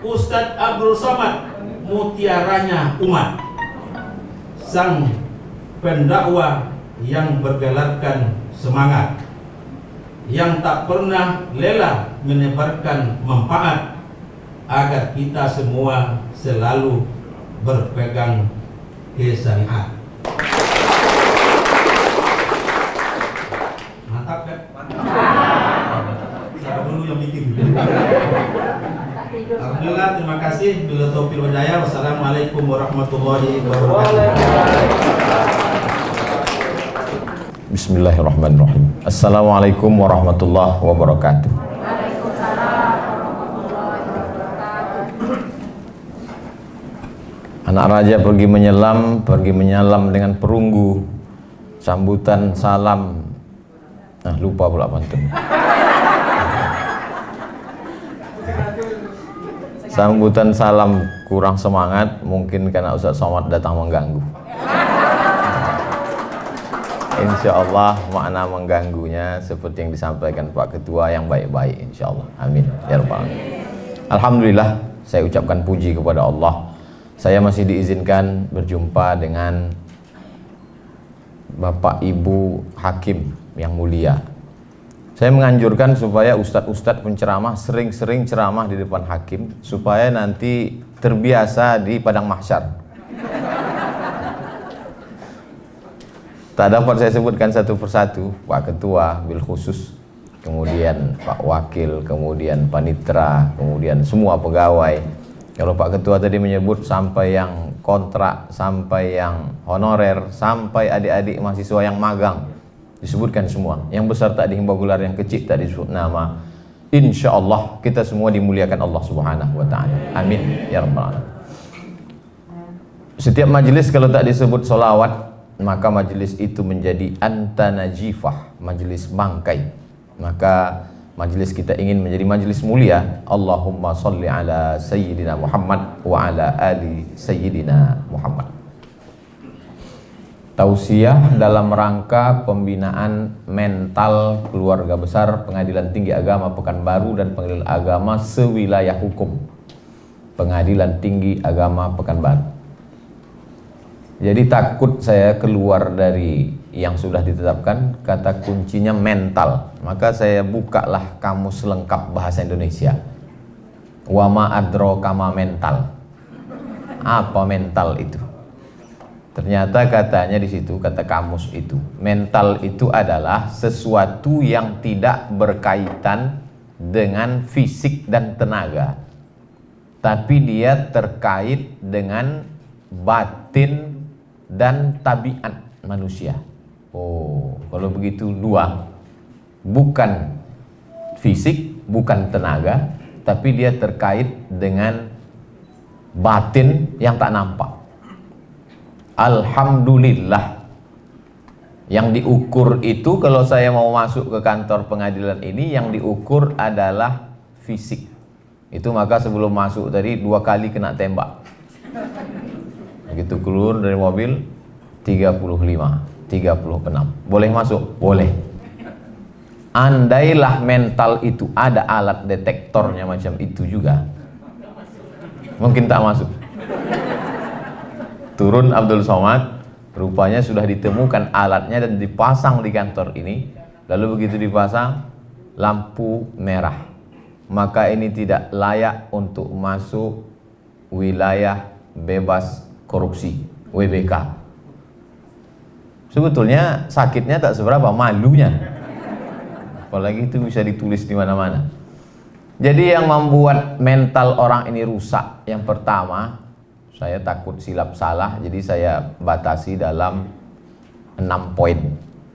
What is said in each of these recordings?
Ustadz Abdul Somad, mutiaranya umat, sang pendakwah yang bergelarkan semangat, yang tak pernah lelah menyebarkan manfaat agar kita semua selalu berpegang syariat. Mantap kan? Saya dulu yang bikin. Alhamdulillah, terima kasih. Bila taufiq wal hidayah. Wassalamualaikum warahmatullahi wabarakatuh. Bismillahirrahmanirrahim. Assalamualaikum warahmatullahi wabarakatuh. Anak raja pergi menyelam dengan perunggu. Sambutan salam. Lupa pula pantun. Sambutan salam kurang semangat, mungkin karena Ustaz Somad datang mengganggu. Insya Allah makna mengganggunya seperti yang disampaikan Pak Ketua yang baik-baik, insya Allah. Amin ya rabbal alamin. Alhamdulillah, saya ucapkan puji kepada Allah. Saya masih diizinkan berjumpa dengan Bapak Ibu Hakim yang mulia. Saya menganjurkan supaya ustadz-ustadz penceramah sering-sering ceramah di depan hakim supaya nanti terbiasa di padang mahsyar. Tak dapat saya sebutkan satu persatu, Pak Ketua bil khusus, kemudian Pak Wakil, kemudian Panitra, kemudian semua pegawai. Kalau Pak Ketua tadi menyebut sampai yang kontrak, sampai yang honorer, sampai adik-adik mahasiswa yang magang, disebutkan semua. Yang besar tak dihimbau gelar, yang kecil tak disebut nama. Insya Allah kita semua dimuliakan Allah Subhanahu wa Ta'ala. Amin ya rabbal alamin. Setiap majelis kalau tak disebut solawat, maka majelis itu menjadi antanajifah, majelis bangkai. Maka majelis kita ingin menjadi majelis mulia. Allahumma salli ala Sayyidina Muhammad wa ala ali Sayyidina Muhammad. Tausiah dalam rangka pembinaan mental keluarga besar Pengadilan Tinggi Agama Pekanbaru dan Pengadilan Agama sewilayah hukum Pengadilan Tinggi Agama Pekanbaru. Jadi takut saya keluar dari yang sudah ditetapkan, kata kuncinya mental. Maka saya bukalah kamus lengkap bahasa Indonesia. Wa ma adraka ma mental. Apa mental itu? Ternyata katanya di situ, kata kamus itu, mental itu adalah sesuatu yang tidak berkaitan dengan fisik dan tenaga, tapi dia terkait dengan batin dan tabiat manusia. Oh, kalau begitu dua, bukan fisik, bukan tenaga, tapi dia terkait dengan batin yang tak nampak. Alhamdulillah, yang diukur itu, kalau saya mau masuk ke kantor pengadilan ini, yang diukur adalah fisik. Itu maka sebelum masuk tadi 2 kali kena tembak. Begitu keluar dari mobil 35, 36. Boleh masuk? Boleh. Andailah mental itu ada alat detektornya macam itu juga, mungkin tak masuk. Turun Abdul Somad, rupanya sudah ditemukan alatnya dan dipasang di kantor ini. Lalu begitu dipasang, lampu merah, maka ini tidak layak untuk masuk wilayah bebas korupsi, WBK. Sebetulnya sakitnya tak seberapa, malunya. Apalagi itu bisa ditulis di mana-mana. Jadi yang membuat mental orang ini rusak, yang pertama, saya takut silap salah, jadi saya batasi dalam 6 poin.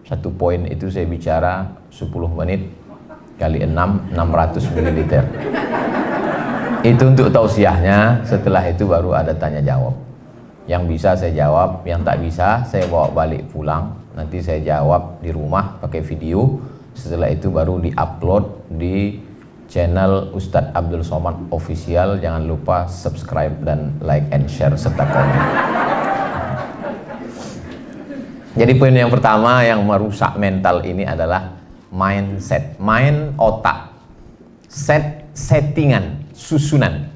1 poin itu saya bicara 10 menit kali 6, 600 ml. Itu untuk tausiahnya. Setelah itu baru ada tanya jawab. Yang bisa saya jawab, yang tak bisa saya bawa balik pulang. Nanti saya jawab di rumah pakai video. Setelah itu baru di-upload di channel Ustadz Abdul Somad Official. Jangan lupa subscribe dan like and share serta komen. Jadi poin yang pertama yang merusak mental ini adalah mindset. Mind otak, settingan, susunan.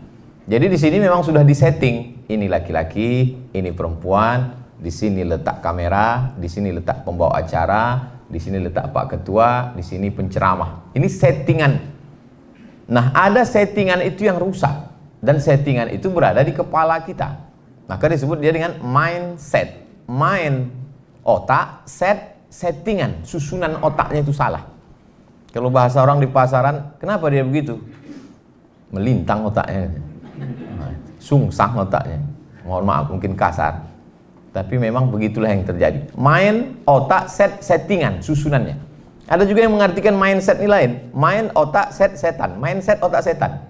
Jadi di sini memang sudah disetting, ini laki-laki, ini perempuan, di sini letak kamera, di sini letak pembawa acara, di sini letak Pak Ketua, di sini penceramah. Ini settingan. Nah, ada settingan itu yang rusak dan settingan itu berada di kepala kita. Maka disebut dia dengan mindset. Mind, otak, settingan, susunan otaknya itu salah. Kalau bahasa orang di pasaran, kenapa dia begitu? Melintang otaknya. Sungsang otaknya. Mohon maaf mungkin kasar. Tapi memang begitulah yang terjadi. Mind, otak, settingan, susunannya. Ada juga yang mengartikan mindset ini lain. Mind, otak, setan. Mindset, otak, setan.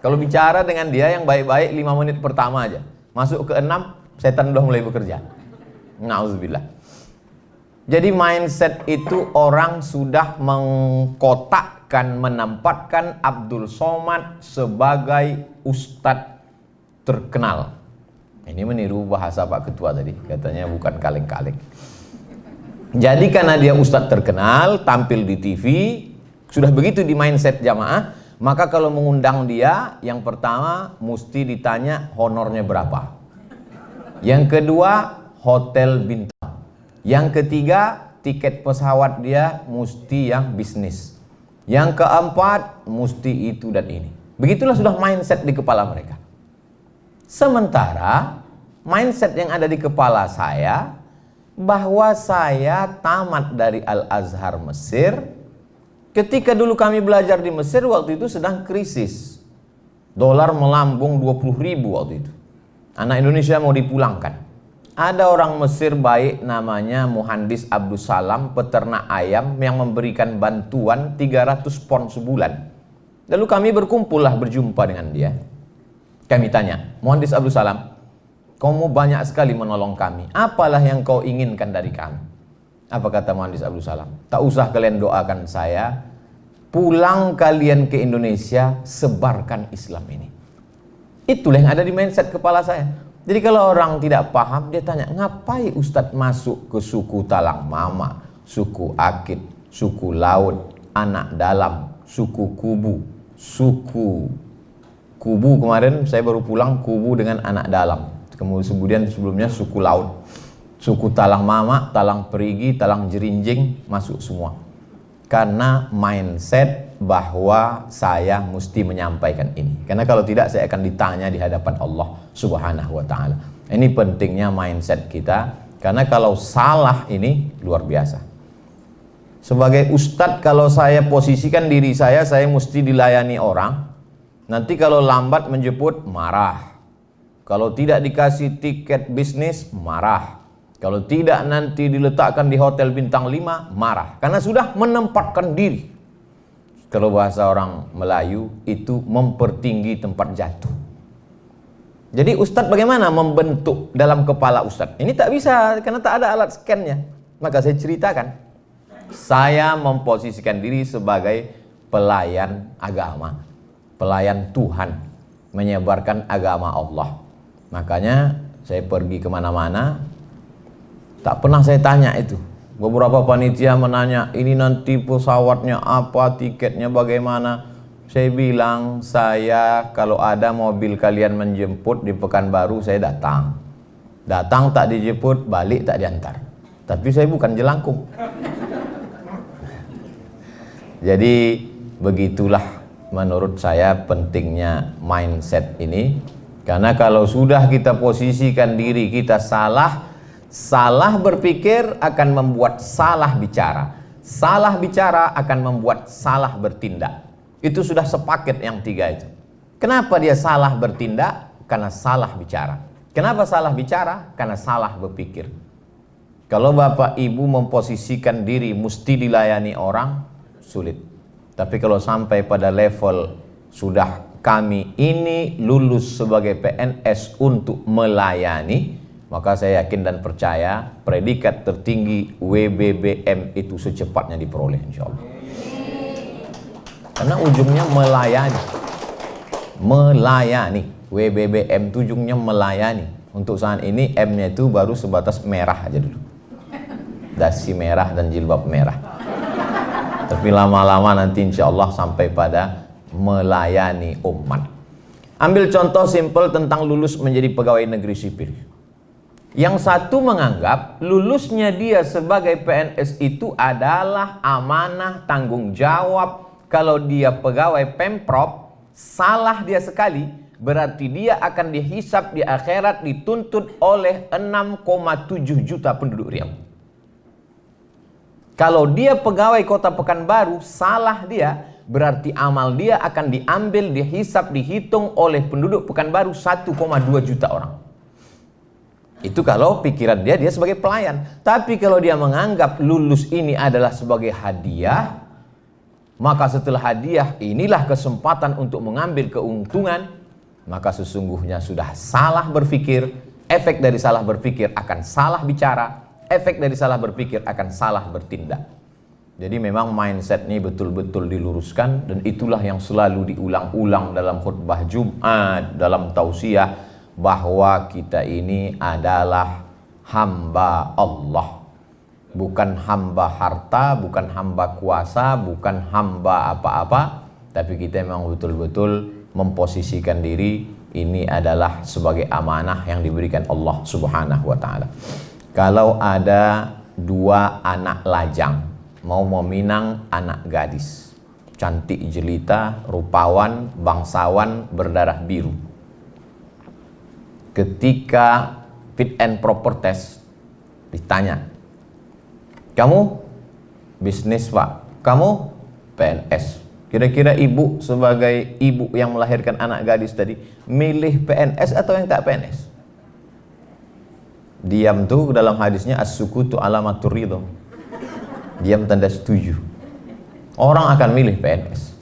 Kalau bicara dengan dia yang baik-baik 5 menit pertama aja. Masuk ke 6, setan udah mulai bekerja. Na'udzubillah. Jadi mindset itu orang sudah mengkotakkan, menempatkan Abdul Somad sebagai ustadz terkenal. Ini meniru bahasa Pak Ketua tadi, katanya bukan kaleng-kaleng. Jadi karena dia ustadz terkenal, tampil di TV, sudah begitu di mindset jamaah, maka kalau mengundang dia, yang pertama mesti ditanya honornya berapa. Yang kedua, hotel bintang. Yang ketiga, tiket pesawat dia mesti yang bisnis. Yang keempat, mesti itu dan ini. Begitulah sudah mindset di kepala mereka. Sementara mindset yang ada di kepala saya, bahwa saya tamat dari Al-Azhar Mesir. Ketika dulu kami belajar di Mesir, waktu itu sedang krisis. Dolar melambung 20.000 waktu itu. Anak Indonesia mau dipulangkan. Ada orang Mesir baik namanya Muhandis Abdul Salam, peternak ayam yang memberikan bantuan 300 pon sebulan. Lalu kami berkumpullah berjumpa dengan dia. Kami tanya, Muhandis Abdul Salam, kamu banyak sekali menolong kami. Apalah yang kau inginkan dari kami? Apa kata Muhandis Abdul Salam? Tak usah kalian doakan saya. Pulang kalian ke Indonesia, sebarkan Islam ini. Itulah yang ada di mindset kepala saya. Jadi kalau orang tidak paham, dia tanya, ngapain Ustadz masuk ke suku Talang Mama, suku Akit, suku Laut, Anak Dalam, suku Kubu, suku Kubu kemarin saya baru pulang, Kubu dengan Anak Dalam. Kemudian sebelumnya suku Laut, suku Talang Mama, Talang Perigi, Talang Jerinjing, masuk semua. Karena mindset bahwa saya mesti menyampaikan ini. Karena kalau tidak saya akan ditanya di hadapan Allah Subhanahu wa taala. Ini pentingnya mindset kita, karena kalau salah ini luar biasa. Sebagai ustadz, kalau saya posisikan diri saya mesti dilayani orang. Nanti kalau lambat menjemput, marah. Kalau tidak dikasih tiket bisnis, marah. Kalau tidak nanti diletakkan di hotel bintang 5, marah. Karena sudah menempatkan diri. Kalau bahasa orang Melayu, itu mempertinggi tempat jatuh. Jadi ustadz bagaimana membentuk dalam kepala ustadz? Ini tak bisa, karena tak ada alat scan-nya. Maka saya ceritakan. Saya memposisikan diri sebagai pelayan agama. Pelayan Tuhan. Menyebarkan agama Allah. Makanya saya pergi kemana-mana, tak pernah saya tanya itu. Beberapa panitia menanya, ini nanti pesawatnya apa, tiketnya bagaimana. Saya bilang, saya kalau ada mobil kalian menjemput di Pekanbaru, saya datang. Datang tak dijemput, balik tak diantar. Tapi saya bukan jelangkung. Jadi begitulah menurut saya pentingnya mindset ini. Karena kalau sudah kita posisikan diri kita salah berpikir akan membuat salah bicara. Salah bicara akan membuat salah bertindak. Itu sudah sepaket yang 3 itu. Kenapa dia salah bertindak? Karena salah bicara. Kenapa salah bicara? Karena salah berpikir. Kalau Bapak Ibu memposisikan diri mesti dilayani orang, sulit. Tapi kalau sampai pada level sudah kami ini lulus sebagai PNS untuk melayani, maka saya yakin dan percaya predikat tertinggi WBBM itu secepatnya diperoleh insya Allah. Karena ujungnya melayani. Melayani. WBBM itu ujungnya melayani. Untuk saat ini M-nya itu baru sebatas merah aja dulu. Dasi merah dan jilbab merah. Tapi lama-lama nanti insya Allah sampai pada melayani umat. Ambil contoh simpel tentang lulus menjadi pegawai negeri sipil. Yang satu menganggap lulusnya dia sebagai PNS itu adalah amanah, tanggung jawab. Kalau dia pegawai Pemprov, salah dia sekali, berarti dia akan dihisap di akhirat, dituntut oleh 6,7 juta penduduk Riau. Kalau dia pegawai Kota Pekanbaru, salah dia, berarti amal dia akan diambil, dihisap, dihitung oleh penduduk Pekanbaru 1,2 juta orang. Itu kalau pikiran dia sebagai pelayan. Tapi kalau dia menganggap lulus ini adalah sebagai hadiah, maka setelah hadiah inilah kesempatan untuk mengambil keuntungan, maka sesungguhnya sudah salah berpikir. Efek dari salah berpikir akan salah bicara, efek dari salah berpikir akan salah bertindak. Jadi memang mindset ini betul-betul diluruskan, dan itulah yang selalu diulang-ulang dalam khutbah Jumat, dalam tausiah, bahwa kita ini adalah hamba Allah, bukan hamba harta, bukan hamba kuasa, bukan hamba apa-apa, tapi kita memang betul-betul memposisikan diri ini adalah sebagai amanah yang diberikan Allah Subhanahu wa ta'ala. Kalau ada dua anak lajang mau meminang anak gadis, cantik jelita, rupawan, bangsawan, berdarah biru, ketika fit and proper test ditanya, kamu bisnis pak, kamu PNS, kira-kira ibu sebagai ibu yang melahirkan anak gadis tadi milih PNS atau yang tak PNS? Diam tuh dalam hadisnya as-sukutu alamatur ridho, diam tanda setuju. Orang akan milih PNS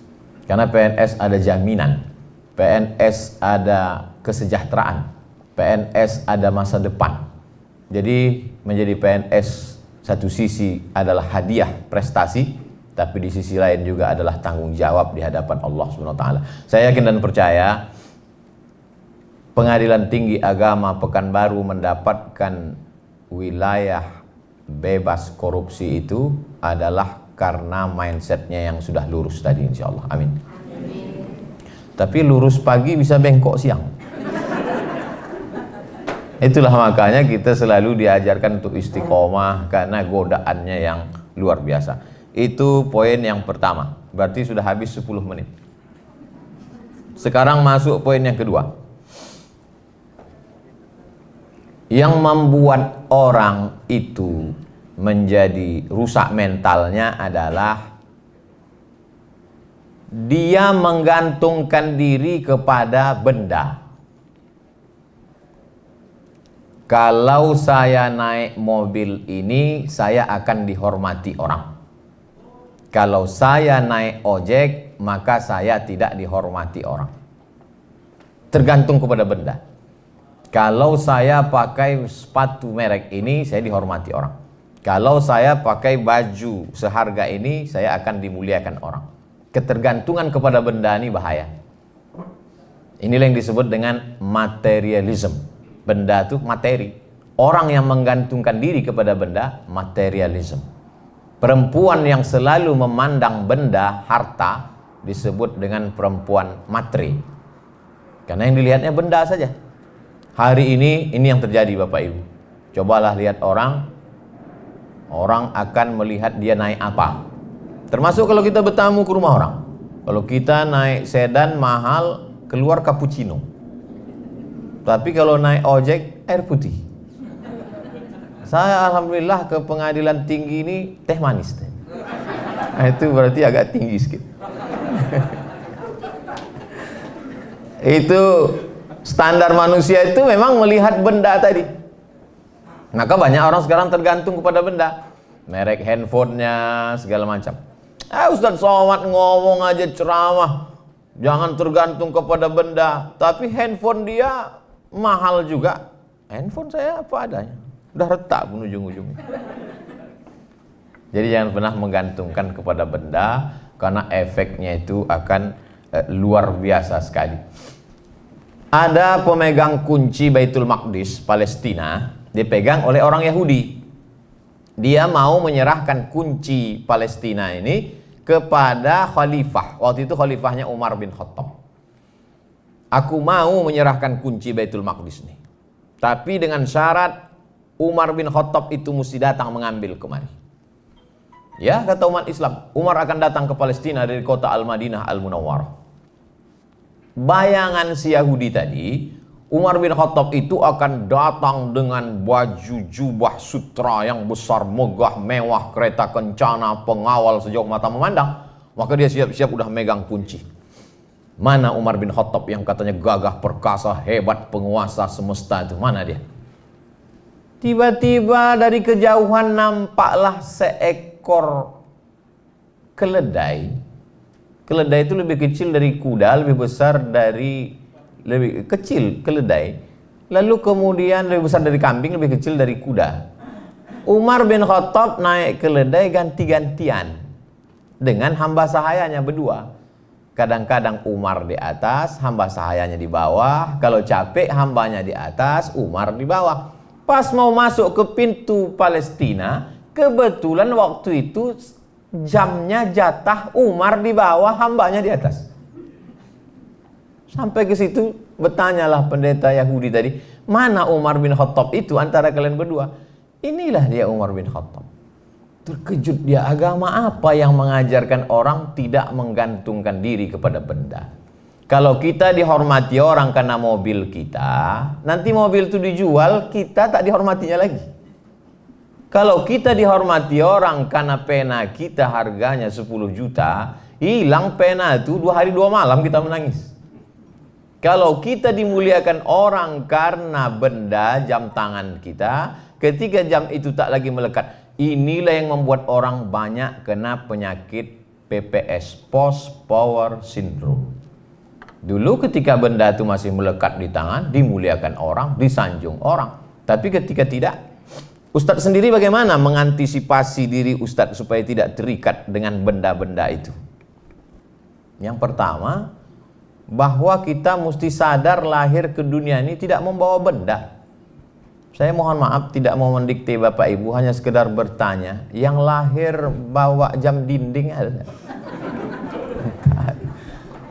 karena PNS ada jaminan, PNS ada kesejahteraan, PNS ada masa depan. Jadi menjadi PNS satu sisi adalah hadiah prestasi, tapi di sisi lain juga adalah tanggung jawab di hadapan Allah SWT. Saya yakin dan percaya Pengadilan Tinggi Agama Pekanbaru mendapatkan wilayah bebas korupsi itu adalah karena mindsetnya yang sudah lurus tadi, insya Allah. Amin. Tapi lurus pagi bisa bengkok siang. Itulah makanya kita selalu diajarkan untuk istiqomah, karena godaannya yang luar biasa. Itu poin yang pertama. Berarti sudah habis 10 menit. Sekarang masuk poin yang kedua. Yang membuat orang itu menjadi rusak mentalnya adalah dia menggantungkan diri kepada benda. Kalau saya naik mobil ini, saya akan dihormati orang. Kalau saya naik ojek, maka saya tidak dihormati orang. Tergantung kepada benda. Kalau saya pakai sepatu merek ini, saya dihormati orang. Kalau saya pakai baju seharga ini, saya akan dimuliakan orang. Ketergantungan kepada benda ini bahaya. Inilah yang disebut dengan materialism. Benda itu materi. Orang yang menggantungkan diri kepada benda, materialism. Perempuan yang selalu memandang benda, harta, disebut dengan perempuan matre. Karena yang dilihatnya benda saja. Hari ini yang terjadi Bapak Ibu. Cobalah lihat orang akan melihat dia naik apa. Termasuk kalau kita bertamu ke rumah orang. Kalau kita naik sedan mahal, keluar cappuccino. Tapi kalau naik ojek, air putih. Saya alhamdulillah ke Pengadilan Tinggi ini teh manis. Nah, itu berarti agak tinggi sedikit. Itu standar manusia itu memang melihat benda tadi. Maka banyak orang sekarang tergantung kepada benda. Merek handphonenya, segala macam. Ustaz Somad ngomong aja ceramah, jangan tergantung kepada benda. Tapi handphone dia mahal juga. Handphone saya apa adanya, udah retak pun ujung-ujungnya. Jadi jangan pernah menggantungkan kepada benda, karena efeknya itu akan luar biasa sekali. Ada pemegang kunci Baitul Maqdis Palestina, dipegang oleh orang Yahudi. Dia mau menyerahkan kunci Palestina ini kepada khalifah. Waktu itu khalifahnya Umar bin Khattab. aku mau menyerahkan kunci Baitul Maqdis nih. Tapi dengan syarat Umar bin Khattab itu mesti datang mengambil kemari. Ya, kata umat Islam, Umar akan datang ke Palestina dari kota Al-Madinah Al-Munawwarah. Bayangan si Yahudi tadi, Umar bin Khattab itu akan datang dengan baju jubah sutra yang besar, megah, mewah, kereta kencana, pengawal sejauh mata memandang. Maka dia siap-siap udah megang kunci. Mana Umar bin Khattab yang katanya gagah perkasa, hebat, penguasa semesta itu? Mana dia? Tiba-tiba dari kejauhan nampaklah seekor keledai. Keledai itu lebih kecil dari kuda, lebih besar dari, lebih kecil keledai. Lalu kemudian lebih besar dari kambing, lebih kecil dari kuda. Umar bin Khattab naik keledai ganti-gantian dengan hamba sahayanya berdua. Kadang-kadang Umar di atas, hamba sahayanya di bawah. Kalau capek, hambanya di atas, Umar di bawah. Pas mau masuk ke pintu Palestina, kebetulan waktu itu jamnya jatah Umar di bawah, hambanya di atas. Sampai ke situ bertanyalah pendeta Yahudi tadi, mana Umar bin Khattab itu antara kalian berdua? Inilah dia Umar bin Khattab. Terkejut dia, agama apa yang mengajarkan orang tidak menggantungkan diri kepada benda? Kalau kita dihormati orang karena mobil kita, nanti mobil itu dijual, kita tak dihormatinya lagi. Kalau kita dihormati orang karena pena kita harganya 10 juta, hilang pena itu 2 hari 2 malam kita menangis. Kalau kita dimuliakan orang karena benda jam tangan kita, ketika jam itu tak lagi melekat, inilah yang membuat orang banyak kena penyakit PPS, Post Power Syndrome. Dulu ketika benda itu masih melekat di tangan, dimuliakan orang, disanjung orang. Tapi ketika tidak, Ustadz sendiri bagaimana mengantisipasi diri Ustadz supaya tidak terikat dengan benda-benda itu? Yang pertama, bahwa kita mesti sadar lahir ke dunia ini tidak membawa benda. Saya mohon maaf tidak mau mendikte Bapak Ibu, hanya sekedar bertanya, yang lahir bawa jam dinding ada?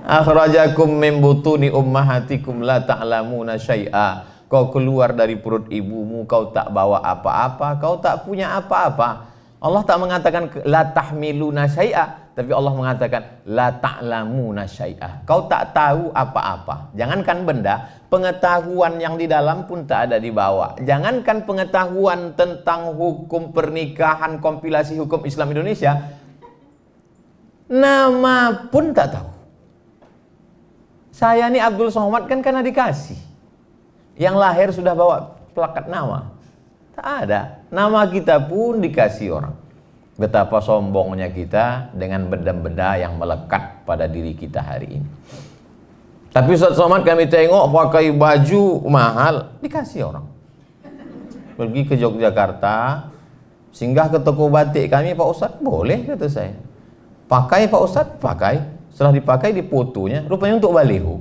Akhrajakum min butuni ummahatikum la ta'lamuna syai'a. Kau keluar dari perut ibumu, kau tak bawa apa-apa, kau tak punya apa-apa. Allah tak mengatakan la tahmiluna syai'a, tapi Allah mengatakan la ta'lamuna syai'a. Kau tak tahu apa-apa. Jangankan benda, pengetahuan yang di dalam pun tak ada di bawah. Jangankan pengetahuan tentang hukum pernikahan, kompilasi hukum Islam Indonesia, nama pun tak tahu. Saya ini Abdul Somad kan karena dikasih. Yang lahir sudah bawa plakat nama. Tak ada. Nama kita pun dikasih orang. Betapa sombongnya kita dengan benda-benda yang melekat pada diri kita hari ini. Tapi Ustaz Somad kami tengok pakai baju mahal, dikasih orang. Pergi ke Yogyakarta, singgah ke toko batik kami, Pak Ustaz, boleh kata saya. Pakai Pak Ustaz, pakai. Setelah dipakai difotonya, rupanya untuk baliho.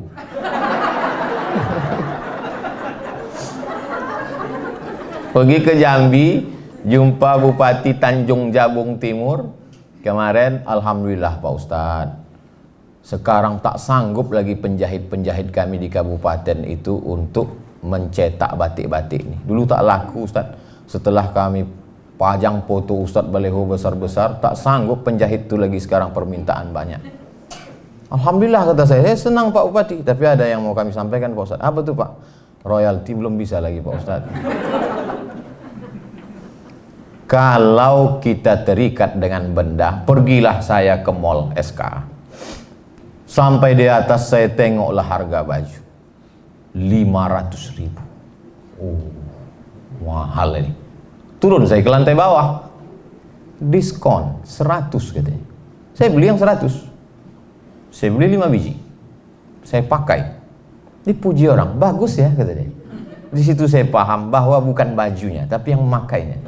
Pergi ke Jambi, jumpa Bupati Tanjung Jabung Timur. Kemarin, alhamdulillah Pak Ustadz, sekarang tak sanggup lagi penjahit-penjahit kami di kabupaten itu untuk mencetak batik-batik ini. Dulu tak laku Ustadz. Setelah kami pajang foto Ustadz baliho besar-besar, tak sanggup penjahit itu lagi, sekarang permintaan banyak. Alhamdulillah kata saya senang Pak Bupati. Tapi ada yang mau kami sampaikan Pak Ustadz. Apa tuh Pak? Royalti belum bisa lagi Pak Ustadz. Kalau kita terikat dengan benda, pergilah saya ke mall SK. Sampai di atas saya tengoklah harga baju 500.000. Oh, mahal ini. Turun saya ke lantai bawah, diskon 100 katanya. Saya beli yang 100. Saya beli 5 biji. Saya pakai. Dipuji orang, bagus ya kata dia. Di situ saya paham bahwa bukan bajunya, tapi yang memakainya.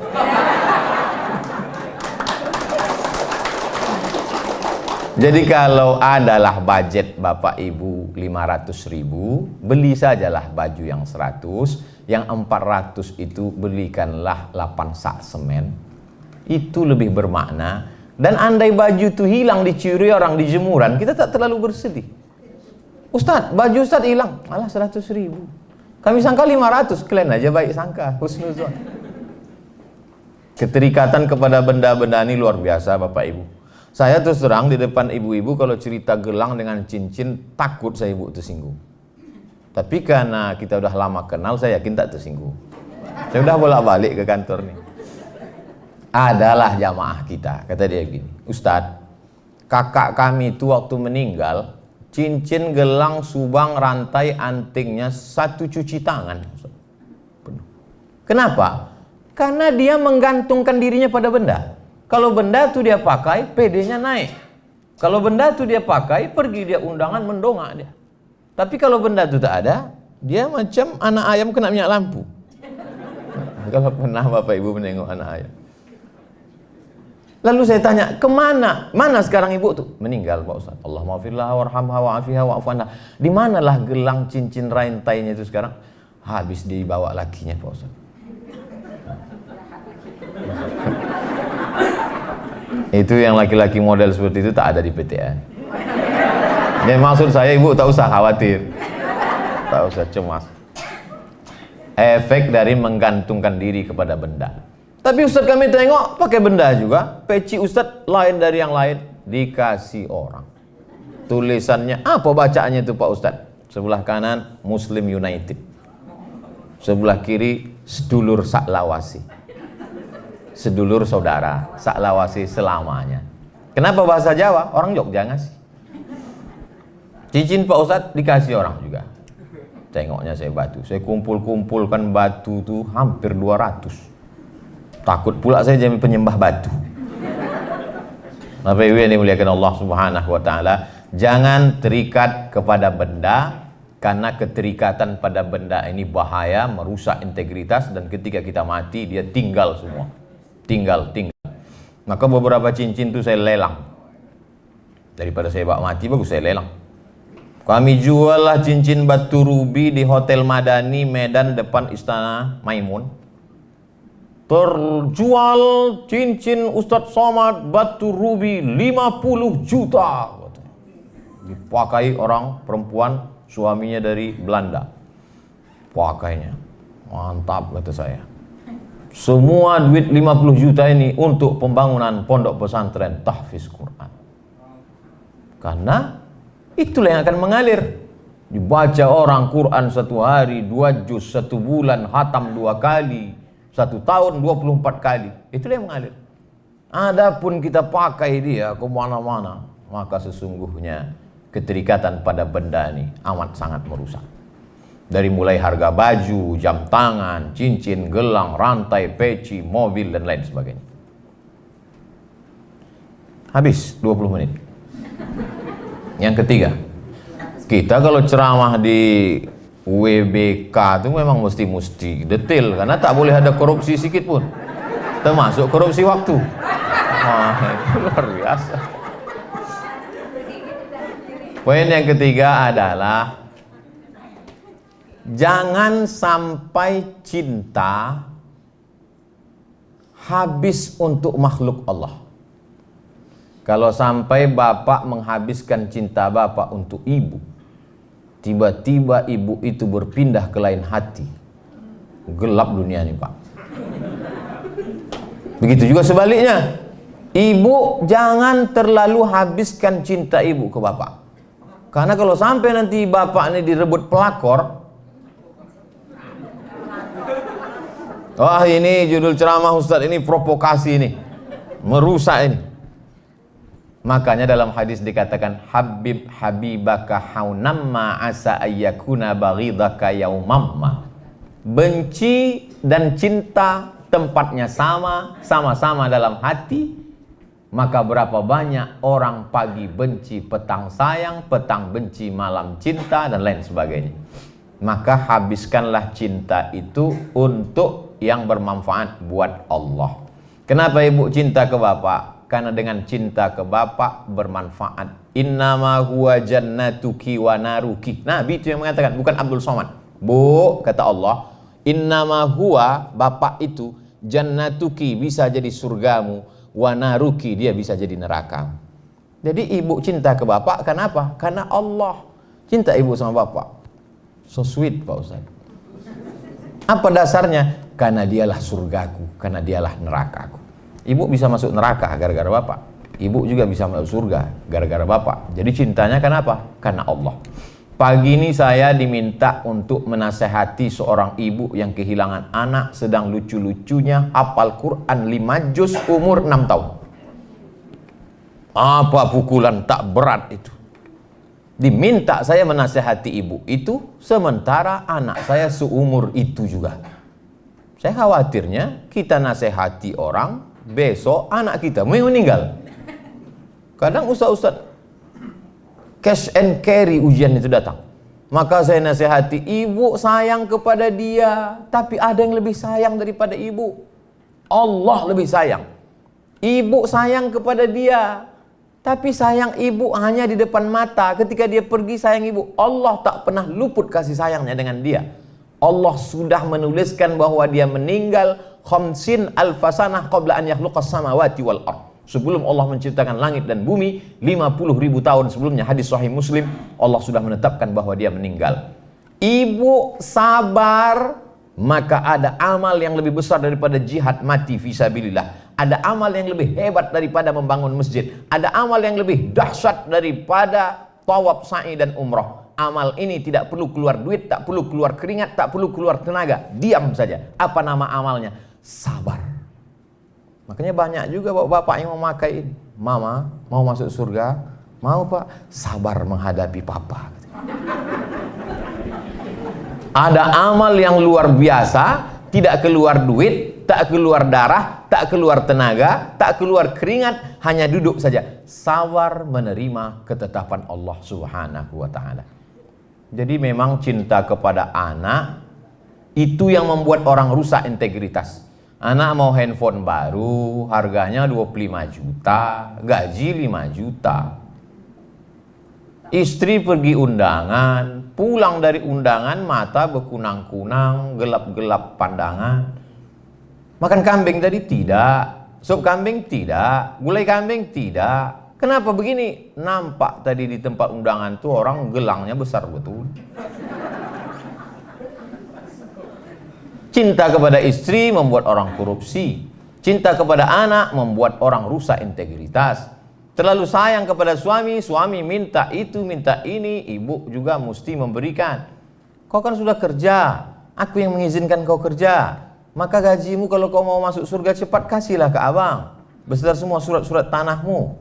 Jadi kalau adalah budget Bapak Ibu 500.000, beli sajalah baju yang 100, yang 400 itu belikanlah 8 sak semen. Itu lebih bermakna. Dan andai baju itu hilang, dicuri orang di jemuran, kita tak terlalu bersedih. Ustadz, baju Ustadz hilang. Alah 100.000. Kami sangka 500. Kalian aja baik sangka. Husnuzon. Keterikatan kepada benda-benda ini luar biasa Bapak Ibu. Saya terus terang di depan ibu-ibu kalau cerita gelang dengan cincin, takut saya ibu tersinggung. Tapi karena kita udah lama kenal, saya yakin tak tersinggung. Saya udah bolak-balik ke kantor nih. Adalah jamaah kita, kata dia gini, Ustadz, kakak kami itu waktu meninggal, cincin, gelang, subang, rantai, antingnya 1 cuci tangan. Kenapa? Karena dia menggantungkan dirinya pada benda. Kalau benda itu dia pakai, PD-nya naik. Kalau benda itu dia pakai, pergi dia undangan, mendongak dia. Tapi kalau benda itu tak ada, dia macam anak ayam kena minyak lampu. Kalau pernah Bapak Ibu menengok anak ayam. Lalu saya tanya, kemana? Mana sekarang ibu tuh? Meninggal Pak Ustaz. Allah maafirlah warhamha wa'afiha wa'afanha. Di manalah gelang, cincin, rantainya itu sekarang? Habis dibawa lakinya Pak Ustaz. Itu yang laki-laki model seperti itu tak ada di PTN. Jadi maksud saya ibu tak usah khawatir, tak usah cemas. Efek dari menggantungkan diri kepada benda. Tapi Ustadz kami tengok pakai benda juga. Peci Ustadz lain dari yang lain, dikasih orang. Tulisannya apa bacaannya itu Pak Ustadz? Sebelah kanan Muslim United, sebelah kiri sedulur saklawasi. Sedulur saudara, saklawasi selamanya. Kenapa bahasa Jawa? Orang Jogja ngasih. Cincin Pak Ustadz dikasih orang juga. Tengoknya saya batu. Saya kumpul-kumpulkan batu tuh hampir 200. Takut pula saya jadi penyembah batu. Bapak Ibu yang dimuliakan Allah Subhanahu wa taala, jangan terikat kepada benda, karena keterikatan pada benda ini bahaya, merusak integritas, dan ketika kita mati dia tinggal semua. Tinggal. Maka beberapa cincin itu saya lelang. Daripada saya bawa mati, bagus saya lelang. Kami jual lah cincin batu rubi di Hotel Madani Medan depan Istana Maimun. Terjual cincin Ustadz Somad batu rubi 50 juta. Dipakai orang perempuan, suaminya dari Belanda. Pakainya. Mantap kata saya. Semua duit 50 juta ini untuk pembangunan pondok pesantren tahfiz Quran. Karena itulah yang akan mengalir. Dibaca orang Quran 1 hari, 2 juz, 1 bulan, khatam 2 kali, 1 tahun 24 kali. Itulah yang mengalir. Adapun kita pakai dia ke mana-mana, maka sesungguhnya keterikatan pada benda ini amat sangat merusak. Dari mulai harga baju, jam tangan, cincin, gelang, rantai, peci, mobil, dan lain sebagainya. Habis 20 menit. Yang ketiga, kita kalau ceramah di WBK itu memang mesti detail, karena tak boleh ada korupsi sedikit pun, termasuk korupsi waktu. Wah, itu luar biasa. Poin yang ketiga adalah jangan sampai cinta habis untuk makhluk Allah. Kalau sampai bapak menghabiskan cinta bapak untuk ibu, tiba-tiba ibu itu berpindah ke lain hati, gelap dunia ini Pak. Begitu juga sebaliknya, ibu jangan terlalu habiskan cinta ibu ke bapak. Karena kalau sampai nanti bapak ini direbut pelakor, wah ini judul ceramah Ustadz ini provokasi ini, merusak ini. Makanya dalam hadis dikatakan Habib habibaka haunamma asa ayyakuna baghidaka yaumamma. Benci dan cinta tempatnya sama-sama dalam hati. Maka berapa banyak orang pagi benci, petang sayang, petang benci, malam cinta, dan lain sebagainya. Maka habiskanlah cinta itu untuk yang bermanfaat buat Allah. Kenapa ibu cinta ke bapak? Karena dengan cinta ke bapak bermanfaat. Innama huwa jannatuki wa naruki. Nabi itu yang mengatakan, bukan Abdul Somad. Bu, kata Allah, innama huwa, bapak itu, jannatuki, bisa jadi surgamu, wa naruki, dia bisa jadi neraka. Jadi ibu cinta ke bapak, kenapa? Karena Allah. Cinta ibu sama bapak. So sweet Pak Ustaz. Apa dasarnya? Karena dialah surgaku, karena dialah nerakaku. Ibu bisa masuk neraka gara-gara bapak. Ibu juga bisa masuk surga gara-gara bapak. Jadi cintanya kenapa? Karena Allah. Pagi ini saya diminta untuk menasehati seorang ibu yang kehilangan anak sedang lucu-lucunya hafal Quran 5 juz umur 6 tahun. Apa pukulan tak berat itu? Diminta saya menasehati ibu itu sementara anak saya seumur itu juga. Saya khawatirnya kita nasehati orang, besok anak kita meninggal. Kadang ustaz-ustaz cash and carry ujian itu datang. Maka saya nasihati, ibu sayang kepada dia, tapi ada yang lebih sayang daripada ibu. Allah lebih sayang. Ibu sayang kepada dia, tapi sayang ibu hanya di depan mata. Ketika dia pergi sayang ibu. Allah tak pernah luput kasih sayangnya dengan dia. Allah sudah menuliskan bahwa dia meninggal khamsin alfasanah qabla an yakhluqas samawati wal ardh. Sebelum Allah menciptakan langit dan bumi 50.000 tahun sebelumnya, hadis sahih Muslim, Allah sudah menetapkan bahwa dia meninggal. Ibu sabar, maka ada amal yang lebih besar daripada jihad mati fisabilillah. Ada amal yang lebih hebat daripada membangun masjid. Ada amal yang lebih dahsyat daripada tawaf, sa'i dan umrah. Amal ini tidak perlu keluar duit, tak perlu keluar keringat, tak perlu keluar tenaga. Diam saja. Apa nama amalnya? Sabar. Makanya banyak juga bapak yang memakai ini. Mama, mau masuk surga? Mau pak? Sabar menghadapi papa. Ada amal yang luar biasa, tidak keluar duit, tak keluar darah, tak keluar tenaga, tak keluar keringat, hanya duduk saja. Sabar menerima ketetapan Allah Subhanahu wa ta'ala. Jadi memang cinta kepada anak itu yang membuat orang rusak integritas. Anak mau handphone baru, harganya 25 juta, gaji 5 juta. Istri pergi undangan, pulang dari undangan mata berkunang-kunang, gelap-gelap pandangan. Makan kambing tadi tidak, sop kambing tidak, gulai kambing tidak. Kenapa begini? Nampak tadi di tempat undangan tuh orang gelangnya besar betul. Cinta kepada istri membuat orang korupsi. Cinta kepada anak membuat orang rusak integritas. Terlalu sayang kepada suami, suami minta itu, minta ini, ibu juga mesti memberikan. Kau kan sudah kerja, aku yang mengizinkan kau kerja. Maka gajimu kalau kau mau masuk surga cepat kasihlah ke abang, beserta semua surat-surat tanahmu.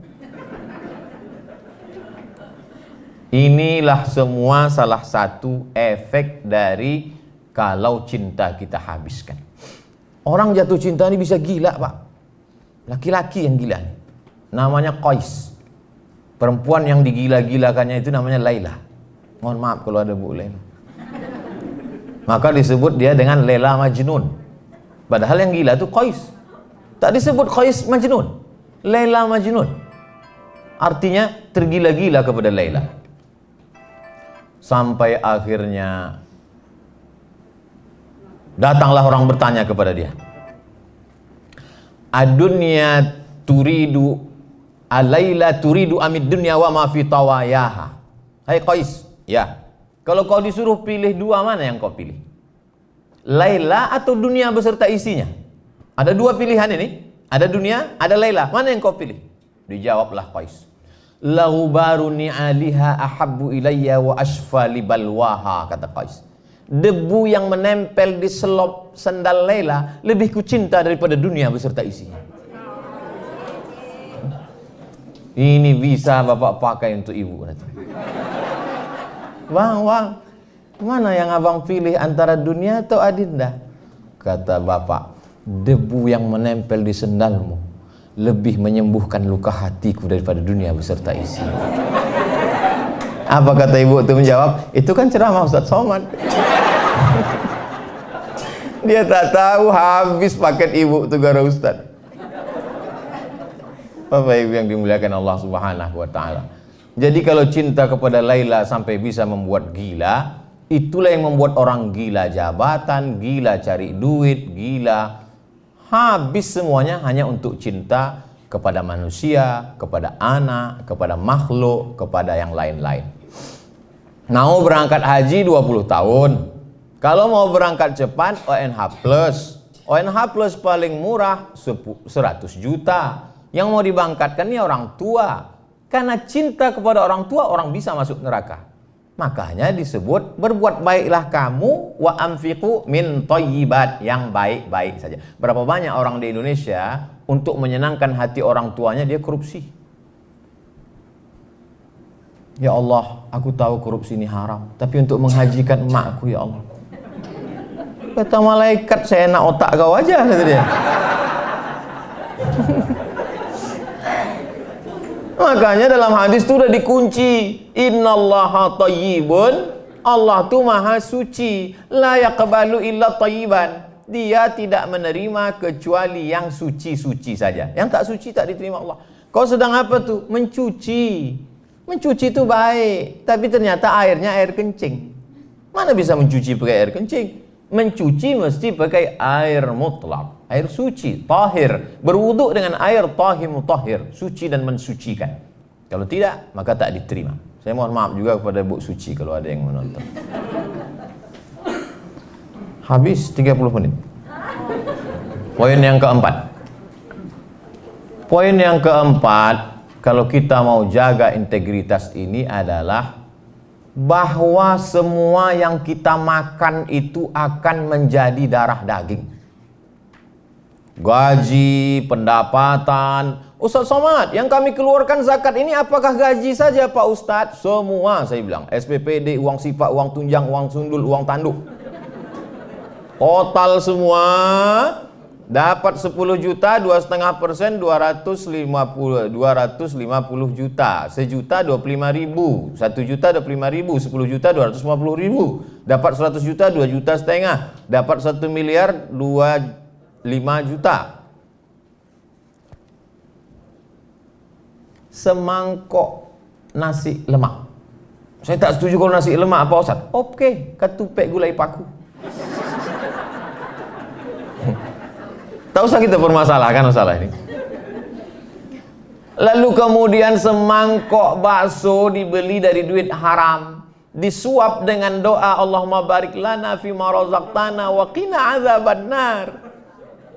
Inilah semua salah satu efek dari kalau cinta kita habiskan. Orang jatuh cinta ini bisa gila pak. Laki-laki yang gila nih. Namanya Qais. Perempuan yang digila-gilakannya itu namanya Laila. Mohon maaf kalau ada Bu Laila. Maka disebut dia dengan Laila Majnun. Padahal yang gila itu Qais. Tak disebut Qais Majnun. Laila Majnun. Artinya tergila-gila kepada Laila. Sampai akhirnya datanglah orang bertanya kepada dia. Adunya turidu alaila turidu amid dunya wa ma fi tawayaha. Hai Qais, ya. Kalau kau disuruh pilih dua, mana yang kau pilih? Laila atau dunia beserta isinya? Ada dua pilihan ini. Ada dunia, ada Laila. Mana yang kau pilih? Dijawablah Qais. Lahubaru ni'aliha ahabbu ilayya wa ashfa li balwaha, kata Qais. Debu yang menempel di selop sandal Laila lebih kucinta daripada dunia beserta isinya. Ini bisa bapak pakai untuk ibu nanti. Bang, mana yang abang pilih antara dunia atau adinda? Kata bapak, debu yang menempel di sandalmu lebih menyembuhkan luka hatiku daripada dunia beserta isinya. Apa kata ibu itu menjawab? Itu kan ceramah Ustaz Somad. Dia tak tahu habis paket ibu itu gara Ustaz. Bapak Ibu yang dimuliakan Allah Subhanahu wa ta'ala. Jadi kalau cinta kepada Laila sampai bisa membuat gila, itulah yang membuat orang gila jabatan, gila cari duit, gila habis semuanya hanya untuk cinta kepada manusia, kepada anak, kepada makhluk, kepada yang lain-lain. Mau berangkat haji 20 tahun. Kalau mau berangkat cepat ONH plus. ONH plus paling murah 100 juta. Yang mau diberangkatkan ini orang tua. Karena cinta kepada orang tua, orang bisa masuk neraka. Makanya disebut berbuat baiklah kamu wa anfiqu min thayyibat, yang baik-baik saja. Berapa banyak orang di Indonesia untuk menyenangkan hati orang tuanya dia korupsi. Ya Allah, aku tahu korupsi ini haram, tapi untuk menghajikan emakku ya Allah. Kata malaikat, saya enak otak kau aja, kata dia. Makanya dalam hadis itu udah dikunci, innallaha thayyibun, Allah tuh maha suci, la yaqbalu illa thayyiban. Dia tidak menerima kecuali yang suci-suci saja. Yang tak suci tak diterima Allah. Kau sedang apa tuh? Mencuci. Mencuci itu baik, tapi ternyata airnya air kencing. Mana bisa mencuci pakai air kencing? Mencuci mesti pakai air mutlak, air suci, tahir. Berwuduk dengan air tahir mutahhir, suci dan mensucikan. Kalau tidak, maka tak diterima. Saya mohon maaf juga kepada Bu Suci kalau ada yang menonton. Habis 30 menit. Poin yang keempat. Poin yang keempat, kalau kita mau jaga integritas ini adalah bahwa semua yang kita makan itu akan menjadi darah daging. Gaji, pendapatan. Ustaz Somad, yang kami keluarkan zakat ini apakah gaji saja Pak Ustadz? Semua saya bilang. SPPD, uang sifat, uang tunjang, uang sundul, uang tanduk. Total semua dapat 10 juta, 2,5%, 250 juta. 1 juta 25 ribu, 1 juta 25 ribu, 10 juta 250 ribu. Dapat 100 juta, 2 juta setengah. Dapat 1 miliar, 25 juta. Semangkok nasi lemak. Saya tak setuju kalau nasi lemak Pak Ustaz. Oke, ketupek gulai paku. Tak usah kita permasalahkan masalah ini. Lalu kemudian semangkok bakso dibeli dari duit haram, disuap dengan doa Allahumma barik lana fima razaqtana wa qina azabannar.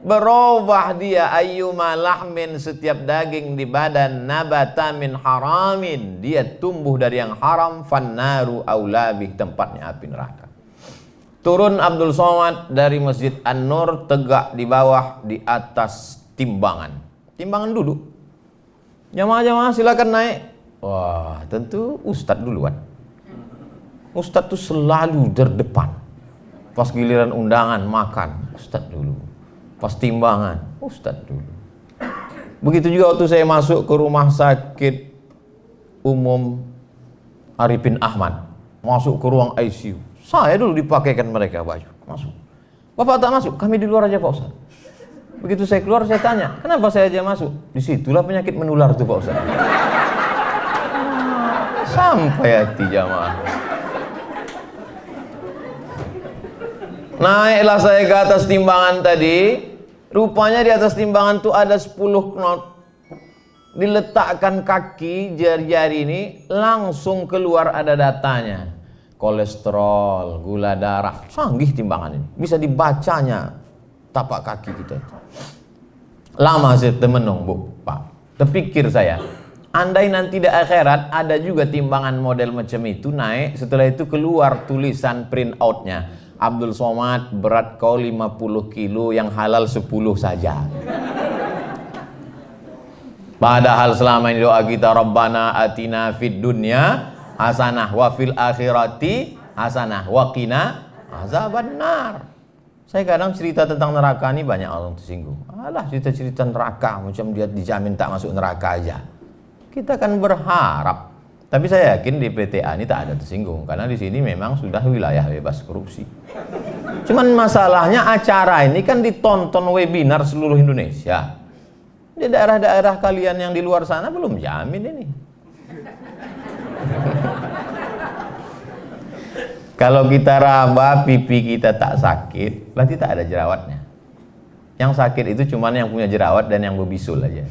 Berubah dia ayyuma lahmin, setiap daging di badan, nabata min haramin, dia tumbuh dari yang haram, fannaru aulabih, tempatnya api neraka. Turun Abdul Somad dari Masjid An-Nur, tegak di bawah, di atas timbangan. Timbangan duduk. Jamaah-jamaah silakan naik. Wah, tentu Ustadz duluan. Ustadz tuh selalu terdepan. Pas giliran undangan makan, Ustadz dulu. Pas timbangan, Ustadz dulu. Begitu juga waktu saya masuk ke rumah sakit umum Arifin Ahmad. Masuk ke ruang ICU. Saya dulu dipakaikan mereka baju. Masuk. Bapak tak masuk, kami di luar aja Pak Ustaz. Begitu saya keluar saya tanya, kenapa saya aja masuk? Disitulah penyakit menular tuh Pak Ustaz. Sampai hati jamaah. Naiklah saya ke atas timbangan tadi. Rupanya di atas timbangan tuh ada 10 knot. Diletakkan kaki jari-jari ini, langsung keluar ada datanya. Kolesterol, gula darah, canggih timbangan ini. Bisa dibacanya tapak kaki kita. Lama saya temenung Bu, Pak. Terpikir saya, andai nanti di akhirat ada juga timbangan model macam itu naik, setelah itu keluar tulisan print outnya. Abdul Somad, berat kau 50 kilo, yang halal 10 saja. Padahal selama ini doa kita, Rabbana atina fid dunya hasanah wa fil akhirati hasanah wa qina azabannar. Saya kadang cerita tentang neraka ini banyak orang tersinggung. Alah, cerita-cerita neraka macam dia dijamin tak masuk neraka aja. Kita kan berharap. Tapi saya yakin di PTA ini tak ada tersinggung karena di sini memang sudah wilayah bebas korupsi. Cuman masalahnya acara ini kan ditonton webinar seluruh Indonesia. Di daerah-daerah kalian yang di luar sana belum jamin ini. Kalau kita raba pipi kita tak sakit, berarti tak ada jerawatnya. Yang sakit itu cuman yang punya jerawat dan yang berbisul aja.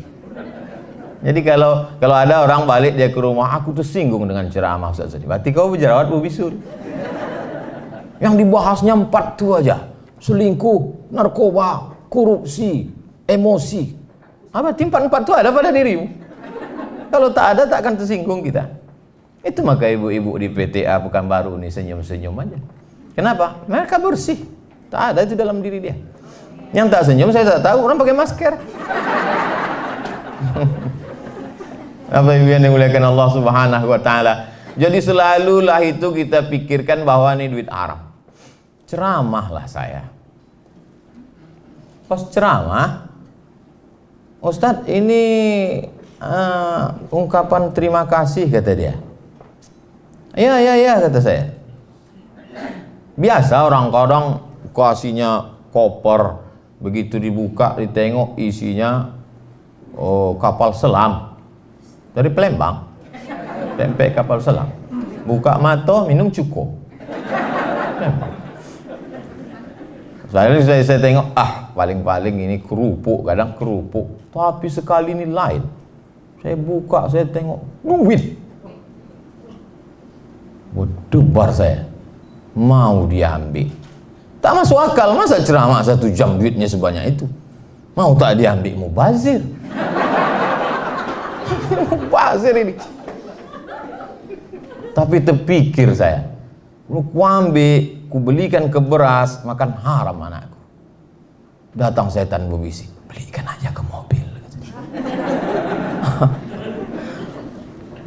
Jadi kalau ada orang balik dia ke rumah, aku tersinggung dengan ceramah Ustaz tadi. Berarti kau berjerawat bisul. Yang dibahasnya 4 tuh aja. Selingkuh, narkoba, korupsi, emosi. Apa timpan 4 tuh ada pada dirimu? Kalau tak ada tak akan tersinggung kita. Itu maka ibu-ibu di PTA Pekanbaru ini senyum-senyum aja. Kenapa? Mereka bersih. Tak ada itu dalam diri dia. Yang tak senyum saya tak tahu, orang pakai masker. Apa yang dimuliakan Allah Subhanahu wa taala. Jadi selalulah itu kita pikirkan bahwa ini duit haram. Ceramahlah saya. Pas ceramah, Ustadz ini ungkapan terima kasih kata dia. Ya kata saya. Biasa orang-orang kasihnya koper, begitu dibuka ditengok isinya kapal selam. Dari Palembang, tempe kapal selam. Buka mata, minum cukup. Saya tengok, paling-paling ini kerupuk, kadang kerupuk. Tapi sekali ini lain. Saya buka, saya tengok, duit. Berdebar saya. Mau diambil. Tak masuk akal, masa ceramah 1 jam duitnya sebanyak itu. Mau tak diambil, mubazir. Mubazir ini. Tapi terpikir saya, lu ambil, ku belikan ke beras, makan haram anakku. Datang setan berbisik, belikan aja ke mobil.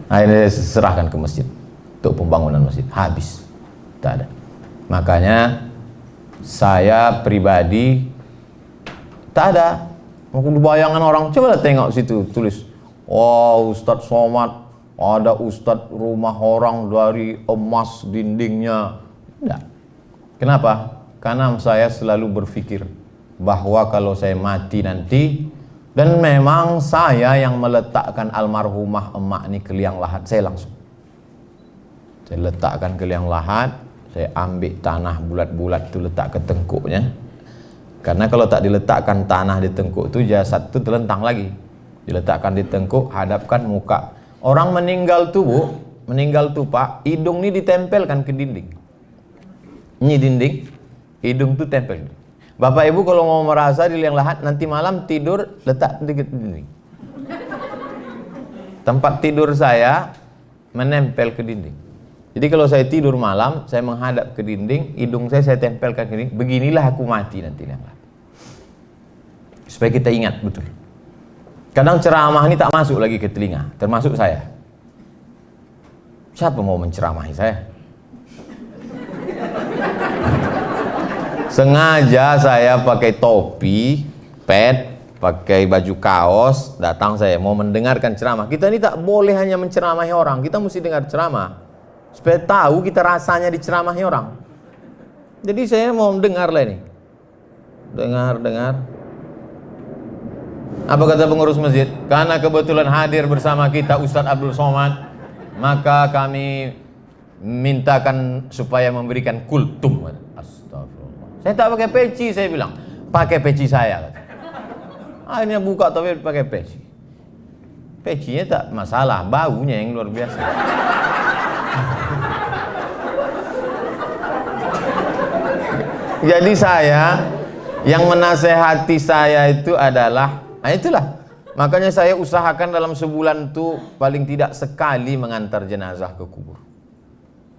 Akhirnya serahkan ke masjid untuk pembangunan masjid. Habis, tak ada. Makanya saya pribadi tak ada. Aku bayangan orang, coba tengok situ tulis, oh Ustadz Somad, ada Ustadz rumah orang dari emas dindingnya. Tidak. Kenapa? Karena saya selalu berpikir bahwa kalau saya mati nanti, dan memang saya yang meletakkan almarhumah emak ini ke liang lahat, saya langsung. Saya letakkan ke liang lahat, saya ambil tanah bulat-bulat itu letak ke tengkuknya. Karena kalau tak diletakkan tanah di tengkuk itu, jasad itu terlentang lagi. Diletakkan di tengkuk, hadapkan muka. Orang meninggal tuh Bu, meninggal tuh Pak, hidung ini ditempelkan ke dinding. Ini dinding, hidung tuh tempel. Bapak Ibu kalau mau merasa di liang lahat, nanti malam tidur letak di dinding. Tempat tidur saya menempel ke dinding. Jadi kalau saya tidur malam, saya menghadap ke dinding, hidung saya tempelkan ke dinding. Beginilah aku mati nanti liang lahat. Supaya kita ingat betul. Kadang ceramah ini tak masuk lagi ke telinga, termasuk saya. Siapa mau menceramahi saya? Sengaja saya pakai topi, pet, pakai baju kaos, datang saya mau mendengarkan ceramah. Kita ini tak boleh hanya menceramahi orang, kita mesti dengar ceramah. Supaya tahu kita rasanya diceramahi orang. Jadi saya mau mendengar lah ini. Dengar. Apa kata pengurus masjid? Karena kebetulan hadir bersama kita Ustadz Abdul Somad, maka kami mintakan supaya memberikan kultum. Astagfirullah. Saya tak pakai peci, saya bilang. Pakai peci saya. Akhirnya buka tapi pakai peci. Pecinya tak masalah, baunya yang luar biasa. Jadi saya, yang menasehati saya itu adalah, itulah. Makanya saya usahakan dalam sebulan itu paling tidak sekali mengantar jenazah ke kubur.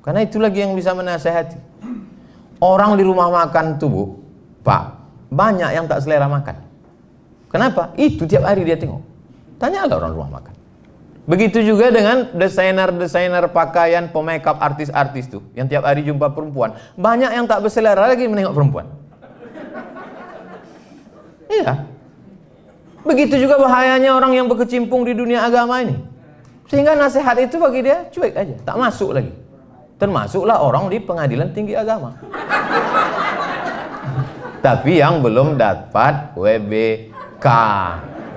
Karena itu lagi yang bisa menasehati. Orang di rumah makan tuh Bu, Pak, banyak yang tak selera makan. Kenapa? Itu tiap hari dia tengok. Tanyalah orang rumah makan. Begitu juga dengan desainer-desainer pakaian, pemakeup artis-artis tuh, yang tiap hari jumpa perempuan. Banyak yang tak berselera lagi menengok perempuan. Iya. Begitu juga bahayanya orang yang berkecimpung di dunia agama ini. Sehingga nasihat itu bagi dia cuek aja, tak masuk lagi. Termasuklah orang di pengadilan tinggi agama. Tapi yang belum dapat WBK.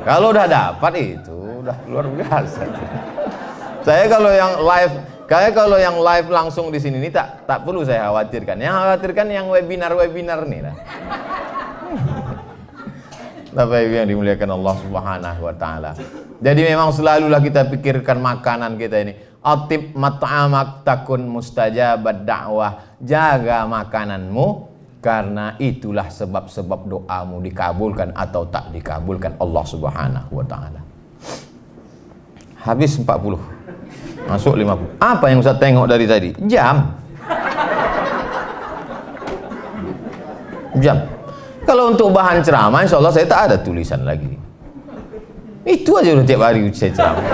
Kalau udah dapat itu udah luar biasa. Saya kalau yang live langsung di sini ini tak perlu saya khawatirkan. Yang khawatirkan yang webinar nih lah. Bapak Ibu yang dimuliakan Allah Subhanahu wa taala. Jadi memang selalulah kita pikirkan makanan kita ini. Atib mat'amak takun mustajabad da'wah. Jaga makananmu karena itulah sebab-sebab doamu dikabulkan atau tak dikabulkan Allah Subhanahu wa taala. Habis 40. Masuk 50. Apa yang Ustaz tengok dari tadi? Jam. Kalau untuk bahan ceramah, insya Allah saya tak ada tulisan lagi. Itu aja udah tiap hari saya ceramah.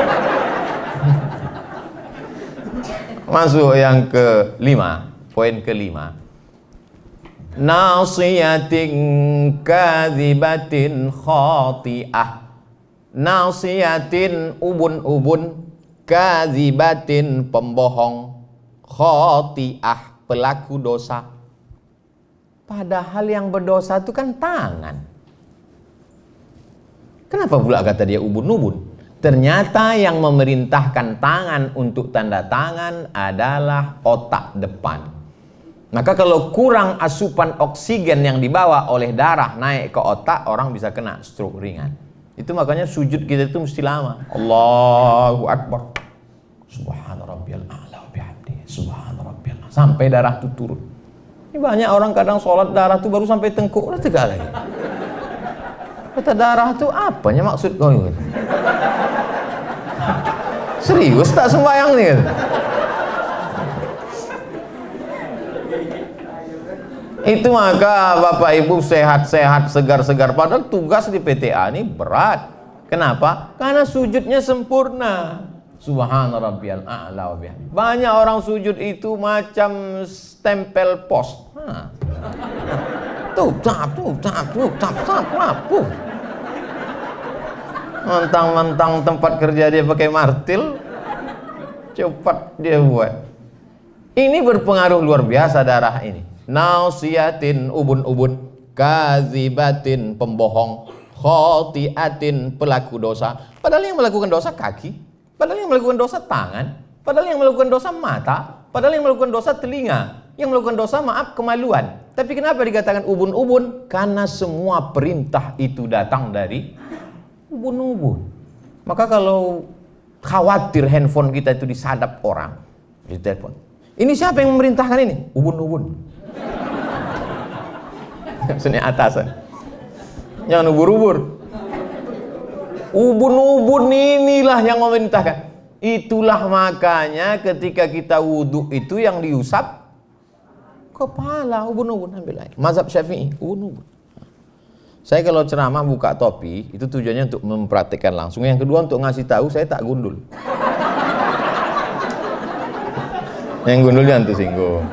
Masuk yang kelima, poin kelima. Nasiyatin kadhibatin khati'ah. Nasiyatin ubun-ubun, kadhibatin pembohong, khati'ah pelaku dosa. Padahal yang berdosa itu kan tangan. Kenapa pula kata dia ubun-ubun? Ternyata yang memerintahkan tangan untuk tanda tangan adalah otak depan. Maka kalau kurang asupan oksigen yang dibawa oleh darah naik ke otak, orang bisa kena stroke ringan. Itu makanya sujud kita itu mesti lama. Allahu Akbar. Subhana rabbiyal a'la wa bihamdihi. Subhana rabbiyal a'la. Sampai darah itu turun. Ini banyak orang kadang sholat darah itu baru sampai tengkuk udah tegak lagi. Kata darah itu apanya maksud kau ini? Serius tak sembahyang nih? Itu maka Bapak Ibu sehat-sehat, segar-segar. Padahal tugas di PTA ini berat. Kenapa? Karena sujudnya sempurna. Subhana rabbiyal a'la wa bihamdihi. Banyak orang sujud itu macam stempel pos. Tuh, mentang-mentang tempat kerja dia pakai martil, cepat dia buat. Ini berpengaruh luar biasa darah ini. Nausiyatin ubun-ubun, kazibatin pembohong, khotiatin pelaku dosa. Padahal yang melakukan dosa kaki, padahal yang melakukan dosa tangan, padahal yang melakukan dosa mata, padahal yang melakukan dosa telinga, yang melakukan dosa maaf kemaluan. Tapi kenapa dikatakan ubun-ubun? Karena semua perintah itu datang dari ubun-ubun. Maka kalau khawatir handphone kita itu disadap orang, di telepon. Ini siapa yang memerintahkan ini? Ubun-ubun. Sini atasan. Jangan ubur-ubur. Ubun-ubun inilah yang memerintahkan. Itulah makanya ketika kita wudhu itu yang diusap kepala, ubun-ubun, ambil air. Mazhab Syafi'i, ubun-ubun. Saya kalau ceramah buka topi, itu tujuannya untuk mempraktikkan langsung. Yang kedua untuk ngasih tahu saya tak gundul. Yang gundul jangan tersinggung.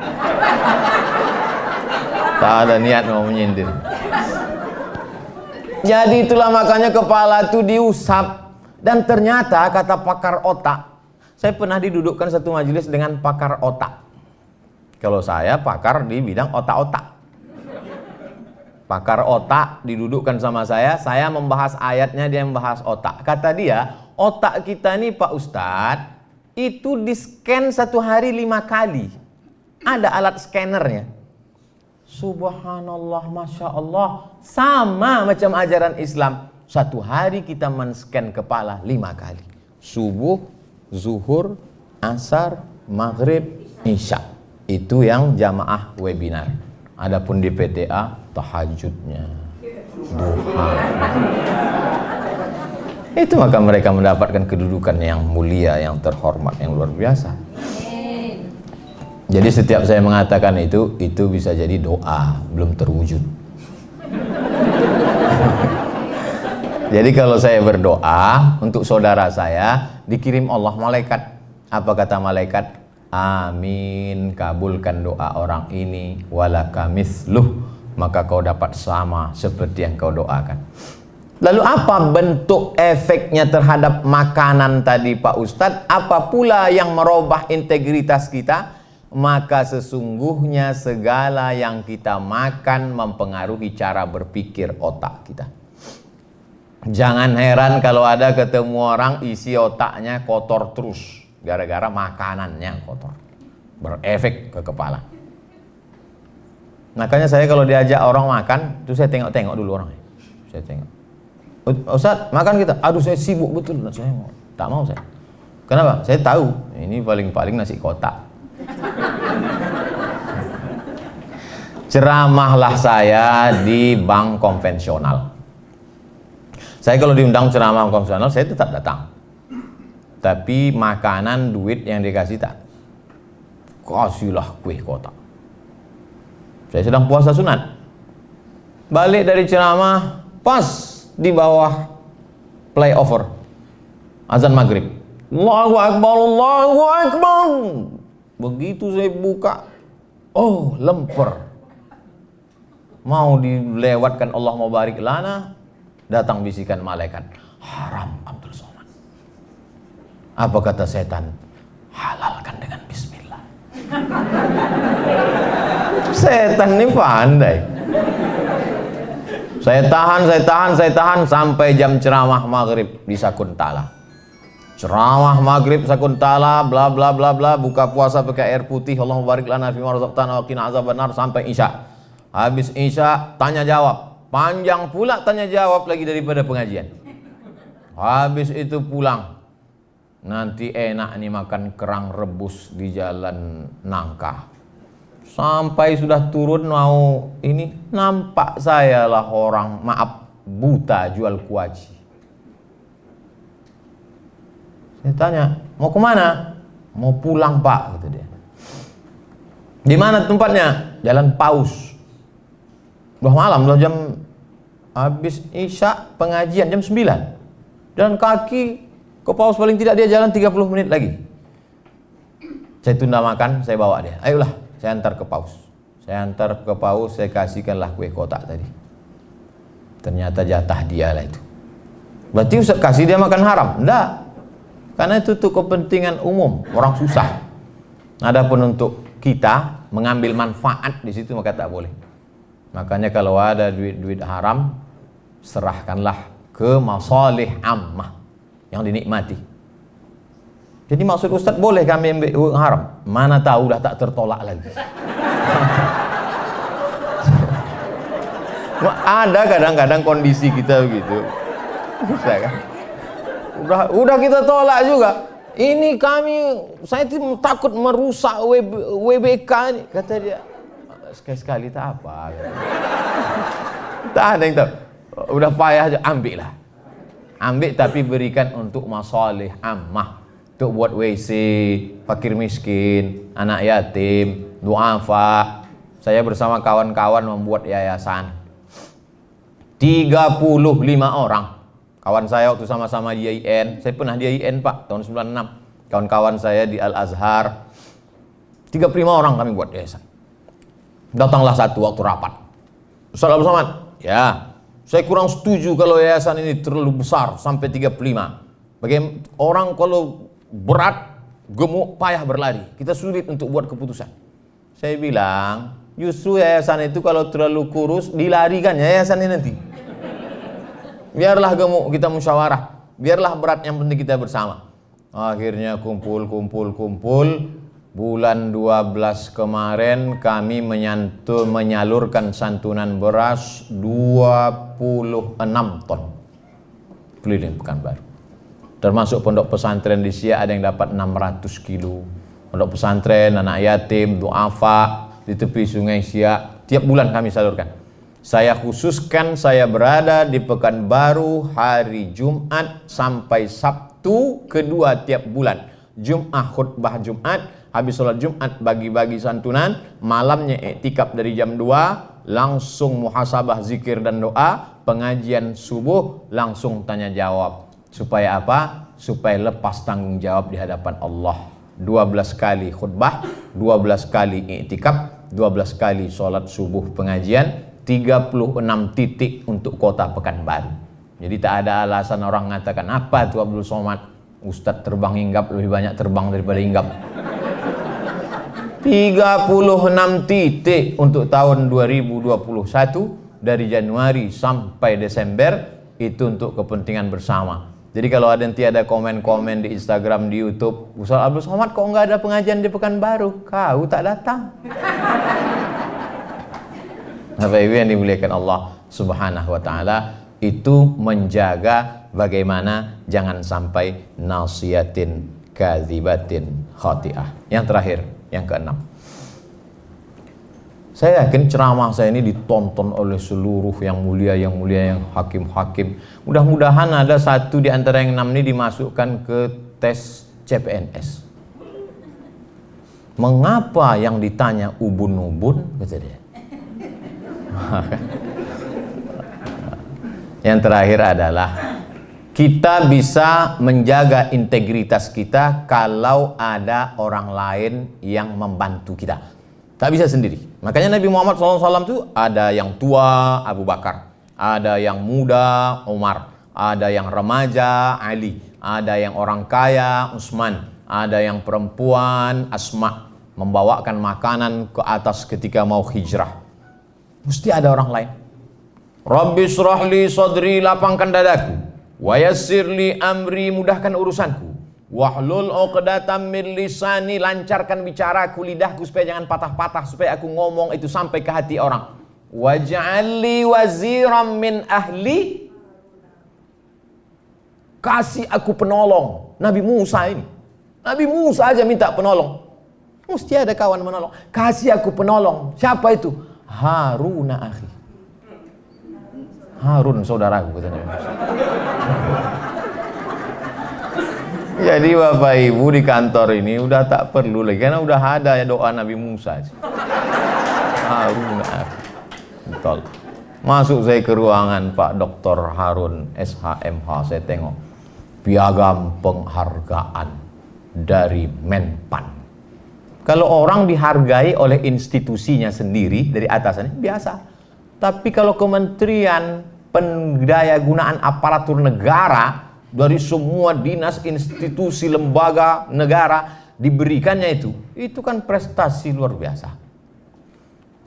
Tak ada niat mau menyindir. Jadi itulah makanya kepala itu diusap. Dan ternyata kata pakar otak, saya pernah didudukkan satu majelis dengan pakar otak. Kalau saya pakar di bidang otak-otak. Pakar otak didudukkan sama saya membahas ayatnya, dia membahas otak. Kata dia, otak kita nih Pak Ustadz, itu di-scan satu hari 5 kali. Ada alat scannernya. Subhanallah, Masya Allah. Sama macam ajaran Islam. Satu hari kita men-scan kepala 5 kali. Subuh, zuhur, asar, maghrib, isya. Itu yang jamaah webinar. Adapun di PTA, tahajudnya, duha. Itu maka mereka mendapatkan kedudukan yang mulia, yang terhormat, yang luar biasa. Jadi setiap saya mengatakan itu bisa jadi doa, belum terwujud. Jadi kalau saya berdoa untuk saudara saya, dikirim Allah malaikat. Apa kata malaikat? Amin, kabulkan doa orang ini, walaka misluh, maka kau dapat sama seperti yang kau doakan. Lalu apa bentuk efeknya terhadap makanan tadi Pak Ustadz? Apa pula yang merubah integritas kita? Maka sesungguhnya segala yang kita makan mempengaruhi cara berpikir otak kita. Jangan heran kalau ada ketemu orang isi otaknya kotor terus. Gara-gara makanannya kotor, berefek ke kepala. Makanya saya kalau diajak orang makan, itu saya tengok-tengok dulu orangnya. Saya tengok. Ustaz, makan kita. Aduh, saya sibuk betul. Saya tak mau saya. Kenapa? Saya tahu ini paling-paling nasi kotak. Ceramahlah saya di bank konvensional. Saya kalau diundang ceramah konvensional, saya tetap datang. Tapi makanan, duit yang dikasih tak. Kasihlah kue kotak. Saya sedang puasa sunat. Balik dari ceramah, pas di bawah flyover azan maghrib. Allahu Akbar, Allahu Akbar. Begitu saya buka, oh lemper. Mau dilewatkan Allah mau barik lana, datang bisikan malaikat, haram Abdul Somad. Apa kata setan? Halalkan dengan bismillah. Setan ini pandai. Saya tahan sampai jam ceramah maghrib di Sakuntala. Ceramah maghrib Sakuntala, bla bla bla bla, buka puasa pakai air putih, Allahumma barik lana fima razaqtana wa qina azabannar sampai Isya. Habis Isya tanya jawab, panjang pula tanya jawab lagi daripada pengajian. Habis itu pulang. Nanti enak nih makan kerang rebus di jalan Nangka. Sampai sudah turun mau ini, nampak saya lah orang, maaf, buta jual kuaci. Saya tanya, mau kemana? Mau pulang Pak, kata dia. Di mana tempatnya? Jalan Paus. Udah malam, udah jam habis Isya pengajian jam 9. Jalan kaki ke Paus, paling tidak dia jalan 30 menit lagi. Saya tunda makan, saya bawa dia. Ayolah, saya antar ke Paus. Saya antar ke Paus, saya kasihkanlah kue kotak tadi. Ternyata jatah dia lah itu. Berarti Ustaz kasih dia makan haram? Enggak. Karena itu untuk kepentingan umum, orang susah. Adapun untuk kita mengambil manfaat di situ maka tak boleh. Makanya kalau ada duit-duit haram, serahkanlah ke masalih ammah yang dinikmati. Jadi maksud Ustaz boleh kami ambil uang haram? Mana tahu dah tak tertolak lagi. Ada kadang-kadang kondisi kita begitu. Bisa kan? Udah kita tolak juga. Ini saya takut merusak WBK ini, kata dia. Sekali-sekali tak apa. Tak ada yang tahu. Udah payah aja, ambil lah. Ambil tapi berikan untuk masalih ammah. Untuk buat WC, fakir miskin, anak yatim, duafa. Saya bersama kawan-kawan membuat yayasan. 35 orang. Kawan saya waktu sama-sama di IAIN, saya pernah di IAIN Pak, tahun 96. Kawan-kawan saya di Al-Azhar. 35 orang kami buat yayasan. Datanglah satu waktu rapat. Ustaz Abdul Somad, ya, saya kurang setuju kalau yayasan ini terlalu besar sampai 35. Bagaimana orang kalau berat, gemuk, payah berlari. Kita sulit untuk buat keputusan. Saya bilang, justru yayasan itu kalau terlalu kurus, dilarikan yayasan ini nanti. Biarlah gemuk kita musyawarah, biarlah berat yang penting kita bersama. Akhirnya kumpul. Bulan 12 kemarin kami menyalurkan santunan beras 26 ton keliling Pekanbaru. Termasuk pondok pesantren di Siak ada yang dapat 600 kilo. Pondok pesantren, anak yatim, duafa di tepi sungai Siak, tiap bulan kami salurkan. Saya khususkan saya berada di Pekanbaru hari Jumat sampai Sabtu kedua tiap bulan. Jumat khutbah Jumat, habis sholat Jumat bagi-bagi santunan, malamnya iktikaf dari jam 2, langsung muhasabah zikir dan doa, pengajian subuh, langsung tanya jawab. Supaya apa? Supaya lepas tanggung jawab di hadapan Allah. 12 kali khutbah, 12 kali iktikaf, 12 kali sholat subuh pengajian, 36 titik untuk kota Pekanbaru. Jadi tak ada alasan orang mengatakan apa itu Abdul Somad, Ustadz terbang hinggap lebih banyak terbang daripada hinggap. 36 titik untuk tahun 2021 dari Januari sampai Desember itu untuk kepentingan bersama. Jadi kalau ada nanti ada komen-komen di Instagram, di YouTube, Ustadz Abdul Somad kok nggak ada pengajian di Pekanbaru? Kau tak datang. Bapak Ibu yang dimuliakan Allah Subhanahu wa taala, itu menjaga bagaimana jangan sampai nasiyatin kadzibatin khati'ah. Yang terakhir, yang keenam. Saya yakin ceramah saya ini ditonton oleh seluruh yang mulia, yang hakim-hakim. Mudah-mudahan ada satu di antara yang 6 ini dimasukkan ke tes CPNS. Mengapa yang ditanya ubun-ubun? Kata dia. Yang terakhir adalah kita bisa menjaga integritas kita kalau ada orang lain yang membantu kita. Tak bisa sendiri. Makanya Nabi Muhammad SAW itu ada yang tua Abu Bakar, ada yang muda Umar, ada yang remaja Ali, ada yang orang kaya Utsman, ada yang perempuan Asma, membawakan makanan ke atas ketika mau hijrah. Mesti ada orang lain. Rabbi shrah li sadri, lapangkan dadaku, wa yassir li amri, mudahkan urusanku, wahlul 'uqdatam min lisani, lancarkan bicaraku, lidahku supaya jangan patah-patah, supaya aku ngomong itu sampai ke hati orang. Waj'al li waziran min ahli, kasih aku penolong. Nabi Musa ini, Nabi Musa aja minta penolong, mesti ada kawan menolong. Kasih aku penolong. Siapa itu? Haruna akhi, Harun saudaraku, katanya. Jadi Bapak Ibu di kantor ini udah tak perlu lagi, karena udah ada ya doa Nabi Musa. Harun akhi. Betul. Masuk saya ke ruangan Pak Dr. Harun SHMH, saya tengok piagam penghargaan dari Menpan. Kalau orang dihargai oleh institusinya sendiri dari atasannya biasa. Tapi kalau kementerian pendayagunaan aparatur negara dari semua dinas, institusi, lembaga negara diberikannya itu kan prestasi luar biasa.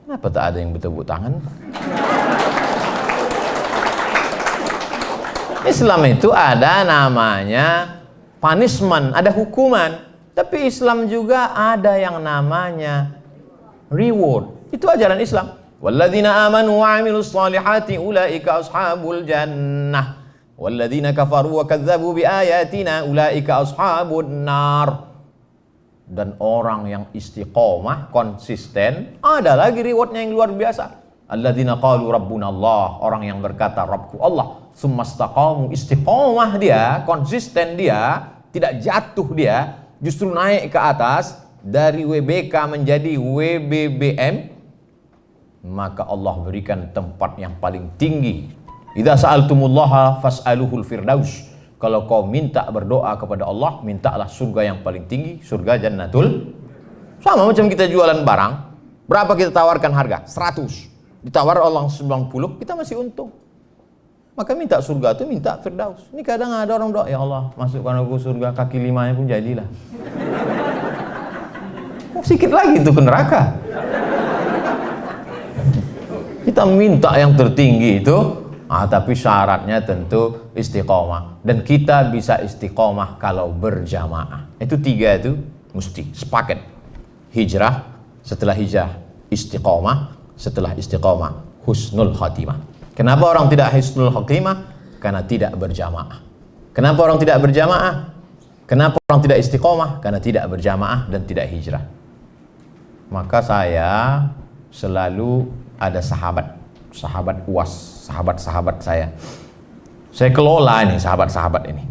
Kenapa tak ada yang bertepuk tangan? Islam itu ada namanya punishment, ada hukuman. Tapi Islam juga ada yang namanya reward. Itu ajaran Islam. Walladzina amanu wa 'amilus shalihati ulaika ashabul jannah. Walladzina kafaru wa kadzdzabu biayatina ulaika ashabun nar. Dan orang yang istiqomah, konsisten, ada lagi rewardnya yang luar biasa. Alladzina qalu rabbuna Allah, orang yang berkata Rabbku Allah, tsumastaqamu, istiqomah dia, konsisten dia, tidak jatuh dia, justru naik ke atas dari WBK menjadi WBBM, maka Allah berikan tempat yang paling tinggi. Idza sa'altumullaha fas'aluhul firdaus. Kalau kau minta berdoa kepada Allah, mintalah surga yang paling tinggi, surga jannatul. Sama macam kita jualan barang, berapa kita tawarkan harga? 100. Ditawar Allah 90, kita masih untung. Maka minta surga itu minta firdaus. Ini kadang ada orang doa, ya Allah masukkan aku surga, kaki 5-nya pun jadilah. Sedikit lagi itu ke neraka. Kita minta yang tertinggi itu, tapi syaratnya tentu istiqomah. Dan kita bisa istiqomah kalau berjamaah. Itu 3 itu mesti sepaket. Hijrah, setelah hijrah istiqomah, setelah istiqomah husnul khatimah. Kenapa orang tidak husnul khatimah? Karena tidak berjamaah. Kenapa orang tidak berjamaah? Kenapa orang tidak istiqomah? Karena tidak berjamaah dan tidak hijrah. Maka saya selalu ada sahabat UAS, sahabat-sahabat saya. Saya kelola ini sahabat-sahabat ini.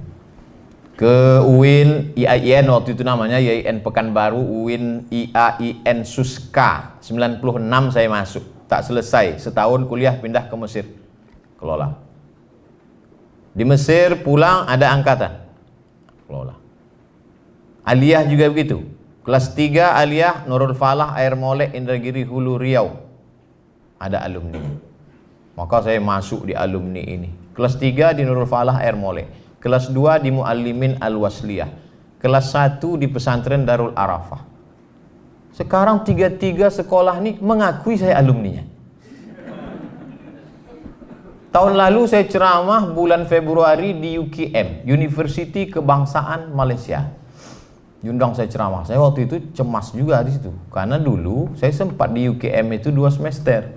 Ke UIN IAIN waktu itu namanya IAIN Pekanbaru, UIN IAIN Suska. 96 saya masuk, tak selesai, setahun kuliah pindah ke Mesir. Kelola. Di Mesir pulang ada angkatan. Kelola. Aliyah juga begitu. Kelas 3 Aliyah Nurul Falah Air Molek Indragiri Hulu Riau. Ada alumni. Maka saya masuk di alumni ini. Kelas 3 di Nurul Falah Air Molek. Kelas 2 di Muallimin Al-Wasliyah. Kelas 1 di Pesantren Darul Arafah. Sekarang 3 sekolah ini mengakui saya alumninya. Tahun lalu saya ceramah bulan Februari di UKM, University Kebangsaan Malaysia. Diundang saya ceramah. Saya waktu itu cemas juga di situ. Karena dulu saya sempat di UKM itu 2 semester.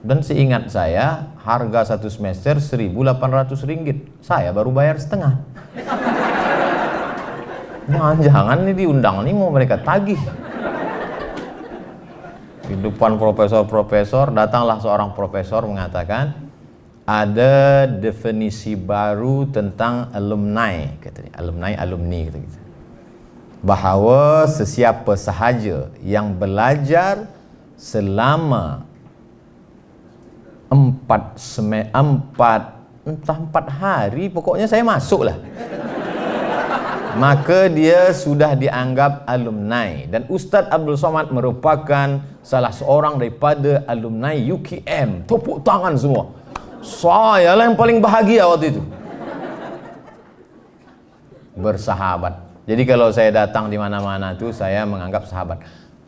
Dan seingat saya, harga satu semester Rp1.800. Saya baru bayar setengah. Jangan-jangan nih diundang nih mau mereka tagih. Di depan profesor-profesor, datanglah seorang profesor mengatakan, ada definisi baru tentang alumni, katanya. Alumni, gitu. Bahwa sesiapa sahaja yang belajar selama 4 hari, pokoknya saya masuk lah, maka dia sudah dianggap alumni. Dan Ustadz Abdul Somad merupakan salah seorang daripada alumni UKM. Tepuk tangan semua. Saya lah yang paling bahagia waktu itu. Bersahabat. Jadi kalau saya datang di mana-mana tuh saya menganggap sahabat.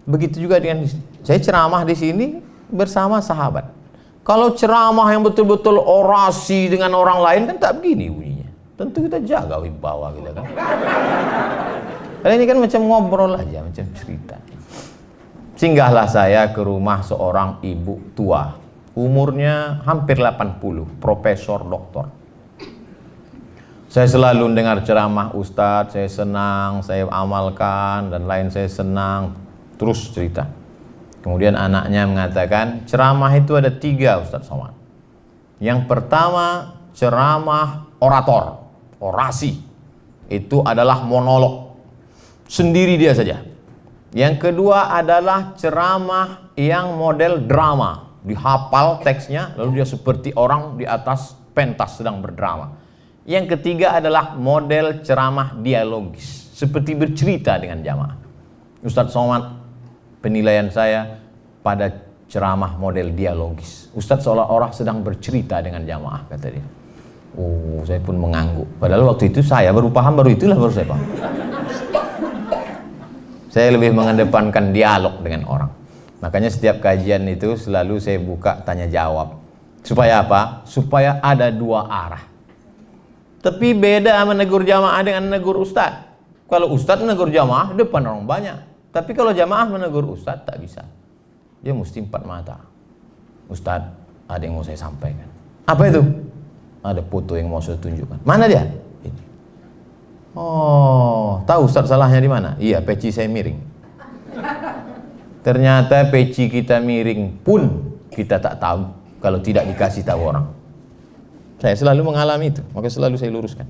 Begitu juga dengan saya ceramah di sini bersama sahabat. Kalau ceramah yang betul-betul orasi dengan orang lain kan tak begini bunyinya. Tentu kita jaga wibawa kita kan. Karena ini kan macam ngobrol aja, macam cerita. Singgahlah saya ke rumah seorang ibu tua. Umurnya hampir 80, profesor doktor. Saya selalu dengar ceramah Ustadz, saya senang, saya amalkan, dan lain saya senang. Terus cerita. Kemudian anaknya mengatakan, ceramah itu ada 3 Ustadz Somad. Yang pertama, ceramah orator, orasi. Itu adalah monolog, sendiri dia saja. Yang kedua adalah ceramah yang model drama. Dihafal teksnya, lalu dia seperti orang di atas pentas sedang berdrama. Yang ketiga adalah model ceramah dialogis, seperti bercerita dengan jamaah. Ustadz Somad, penilaian saya pada ceramah model dialogis. Ustadz seolah-olah sedang bercerita dengan jamaah, kata dia. Oh, saya pun mengangguk. Padahal waktu itu saya baru paham, baru saya paham. Saya lebih mengedepankan dialog dengan orang. Makanya setiap kajian itu selalu saya buka tanya jawab. Supaya apa? Supaya ada 2 arah. Tapi beda menegur jamaah dengan menegur ustadz. Kalau ustadz menegur jamaah depan orang banyak. Tapi kalau jamaah menegur ustadz tak bisa. Dia mesti 4 mata. Ustadz, ada yang mau saya sampaikan. Apa itu? Ada foto yang mau saya tunjukkan. Mana dia? Ini. Oh, tahu ustadz salahnya di mana? Iya, peci saya miring. Ternyata peci kita miring pun kita tak tahu kalau tidak dikasih tahu orang. Saya selalu mengalami itu, maka selalu saya luruskan.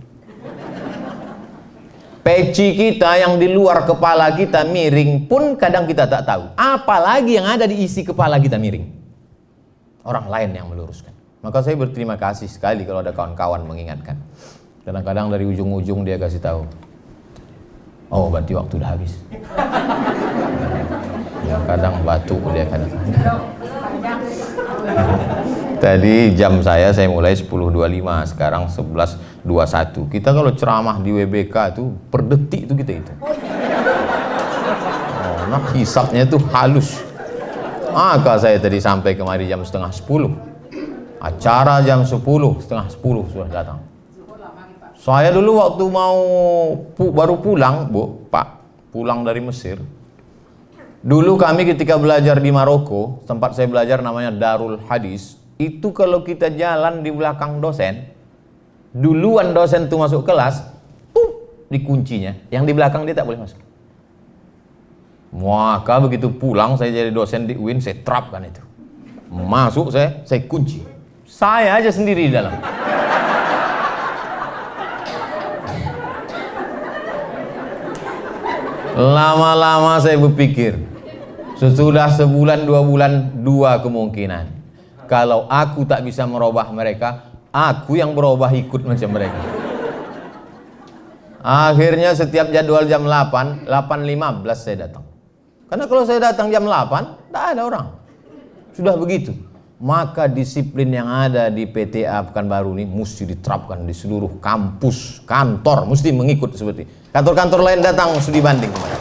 Peci kita yang di luar kepala kita miring pun kadang kita tak tahu. Apalagi yang ada di isi kepala kita miring. Orang lain yang meluruskan. Maka saya berterima kasih sekali kalau ada kawan-kawan mengingatkan. Kadang-kadang dari ujung-ujung dia kasih tahu. Oh, berarti waktu udah habis. Ya, kadang batu dia kadang. Tadi jam saya mulai 10.25, sekarang 11.21. Kita kalau ceramah di WBK itu per detik itu kita itu. Oh, nah hisapnya itu halus. Maka saya tadi sampai kemari jam 9:30. Acara jam 10:30 sudah datang. Saya dulu waktu mau baru pulang, Bu, Pak, pulang dari Mesir. Dulu kami ketika belajar di Maroko, tempat saya belajar namanya Darul Hadis. Itu kalau kita jalan di belakang dosen, duluan dosen itu masuk kelas, dikuncinya. Yang di belakang dia tak boleh masuk. Maka begitu pulang saya jadi dosen di UIN, saya terapkan itu. Masuk saya kunci. Saya aja sendiri di dalam. Lama-lama saya berpikir, sesudah sebulan 2 bulan 2 kemungkinan. Kalau aku tak bisa merubah mereka, aku yang berubah ikut macam mereka. Akhirnya setiap jadwal jam 8:15 saya datang. Karena kalau saya datang jam 8, tak ada orang. Sudah begitu. Maka disiplin yang ada di PTA Pekanbaru ini mesti diterapkan di seluruh kampus, kantor, mesti mengikut seperti. Kantor-kantor lain datang studi banding kemarin.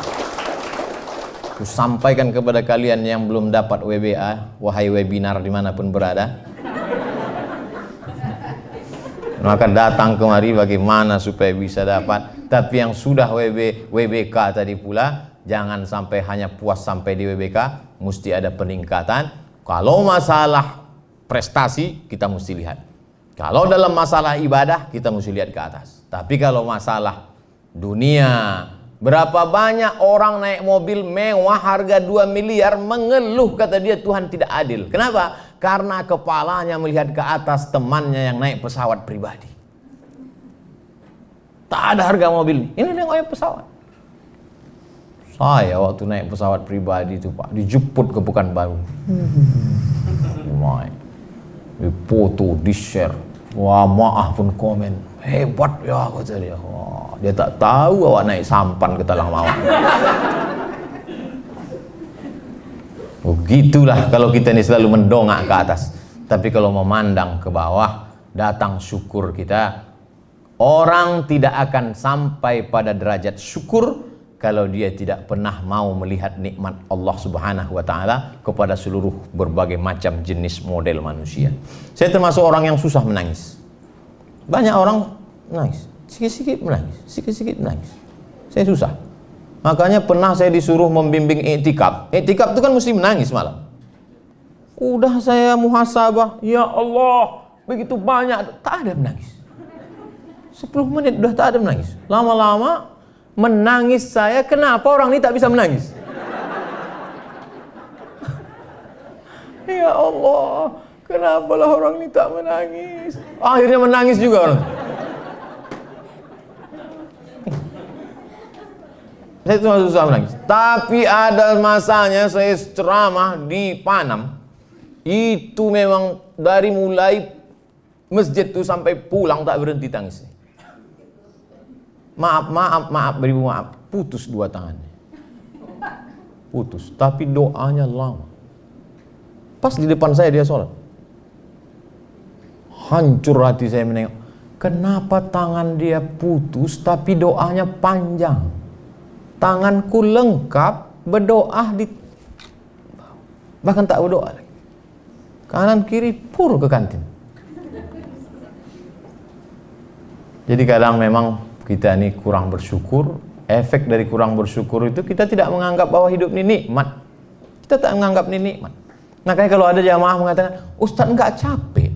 Aku sampaikan kepada kalian yang belum dapat WBA, wahai webinar dimanapun berada. Maka datang kemari bagaimana supaya bisa dapat. Tapi yang sudah WBK tadi pula, jangan sampai hanya puas sampai di WBK, mesti ada peningkatan. Kalau masalah prestasi kita mesti lihat. Kalau dalam masalah ibadah kita mesti lihat ke atas. Tapi kalau masalah dunia, berapa banyak orang naik mobil mewah harga 2 miliar mengeluh, kata dia Tuhan tidak adil. Kenapa? Karena kepalanya melihat ke atas temannya yang naik pesawat pribadi. Tak ada harga mobil. Ini yang naik pesawat. Saya waktu naik pesawat pribadi itu Pak, dijemput ke Pekanbaru. Dipoto, di-share. Wah, maaf pun komen. Hebat ya, kata dia. Wah, dia tak tahu awak naik sampan ke Talang Mawar. Begitulah kalau kita ini selalu mendongak ke atas. Tapi kalau memandang ke bawah, datang syukur kita. Orang tidak akan sampai pada derajat syukur kalau dia tidak pernah mau melihat nikmat Allah Subhanahu wa taala kepada seluruh berbagai macam jenis model manusia. Saya termasuk orang yang susah menangis. Banyak orang menangis, sikit-sikit menangis, sikit-sikit menangis. Saya susah. Makanya pernah saya disuruh membimbing i'tikaf. I'tikaf itu kan mesti menangis malam. Udah saya muhasabah, ya Allah, begitu banyak, tak ada menangis. 10 menit udah tak ada menangis. Lama-lama menangis saya, kenapa orang ini tak bisa menangis? Ya Allah, kenapalah orang ini tak menangis? Akhirnya menangis juga orang. Saya cuma susah menangis. Tapi ada masanya saya ceramah di Panam. Itu memang dari mulai masjid itu sampai pulang tak berhenti tangis. Maaf, beribu maaf. Putus 2 tangannya. Putus, tapi doanya lama. Pas di depan saya dia sholat. Hancur hati saya menengok. Kenapa tangan dia putus tapi doanya panjang? Tanganku lengkap, berdoa di bahkan tak berdoa lagi. Kanan kiri pur ke kantin. Jadi kadang memang kita ini kurang bersyukur. Efek dari kurang bersyukur itu kita tidak menganggap bahwa hidup ini nikmat. Kita tak menganggap ini nikmat. Makanya kalau ada jamaah mengatakan, Ustaz enggak capek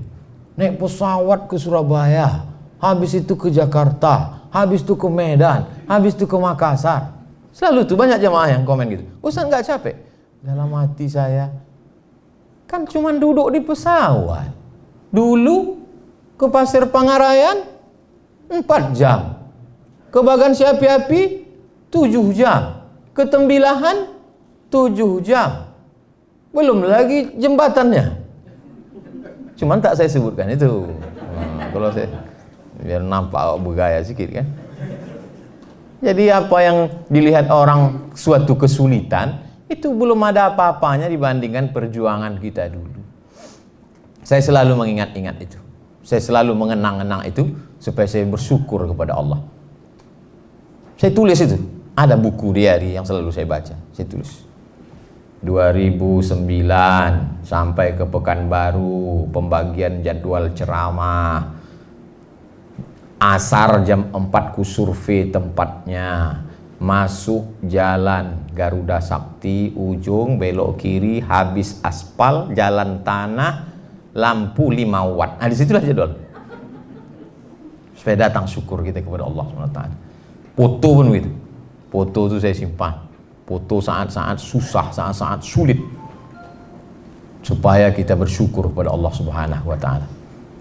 naik pesawat ke Surabaya, habis itu ke Jakarta, habis itu ke Medan, habis itu ke Makassar. Selalu tuh banyak jamaah yang komen gitu, Ustaz enggak capek? Dalam hati saya, kan cuma duduk di pesawat. Dulu ke Pasir Pangarayan 4 jam. Ke Bagan Siapi-api 7 jam. Ke Tembilahan 7 jam. Belum lagi jembatannya. Cuman tak saya sebutkan itu. Kalau saya biar nampak bergaya sedikit kan. Jadi apa yang dilihat orang suatu kesulitan itu belum ada apa-apanya dibandingkan perjuangan kita dulu. Saya selalu mengingat-ingat itu. Saya selalu mengenang-enang itu supaya saya bersyukur kepada Allah. Saya tulis itu. Ada buku diary yang selalu saya baca. Saya tulis. 2009 sampai ke Pekanbaru, pembagian jadwal ceramah. Asar jam 4 ku survei tempatnya. Masuk jalan Garuda Sakti, ujung belok kiri, habis aspal, jalan tanah, lampu 5 watt. Nah disitulah jadwal. Supaya datang syukur kita kepada Allah SWT. Foto pun begitu. Foto itu saya simpan. Foto saat-saat susah, saat-saat sulit. Supaya kita bersyukur kepada Allah Subhanahu wa taala.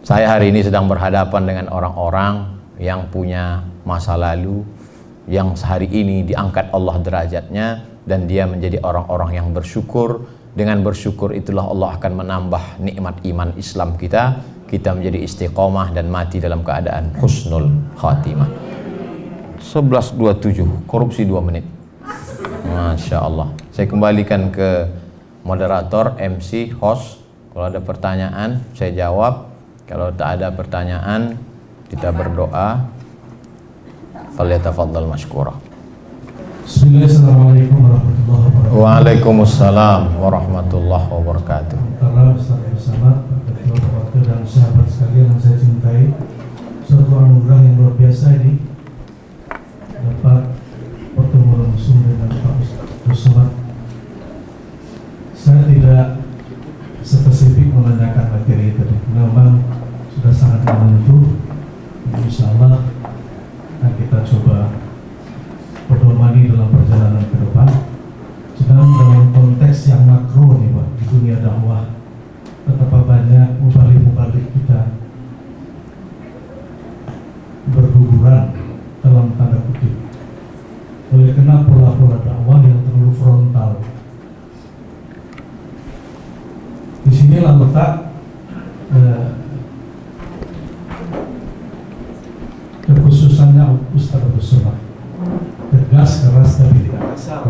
Saya hari ini sedang berhadapan dengan orang-orang yang punya masa lalu, yang sehari ini diangkat Allah derajatnya dan dia menjadi orang-orang yang bersyukur. Dengan bersyukur itulah Allah akan menambah nikmat iman Islam kita. Kita menjadi istiqomah dan mati dalam keadaan husnul khatimah. 11.27, korupsi 2 menit. Masya Allah. Saya kembalikan ke moderator, MC, host. Kalau ada pertanyaan saya jawab. Kalau tak ada pertanyaan kita berdoa. Falyatafaddal mashkura. Assalamualaikum warahmatullahi wabarakatuh. Waalaikumsalam warahmatullahi wabarakatuh. Allah bersama keluarga dan sahabat sekalian yang saya cintai, suatu anugerah yang luar biasa ini dapat bertemu langsung dengan Pak Ustaz Somad. Saya tidak spesifik menanyakan materi menentu, insya Allah akan kita coba pedomani dalam perjalanan ke depan. Sedang dalam konteks yang makro nih Pak, di dunia dakwah, betapa banyak mubalik-mubalik kita berguguran dalam tanda kutip oleh kena pola-pola dakwah yang terlalu frontal. Di sinilah letak kekhususannya Ustaz Abdus Somad, tegas, keras, tapi tidak kasar.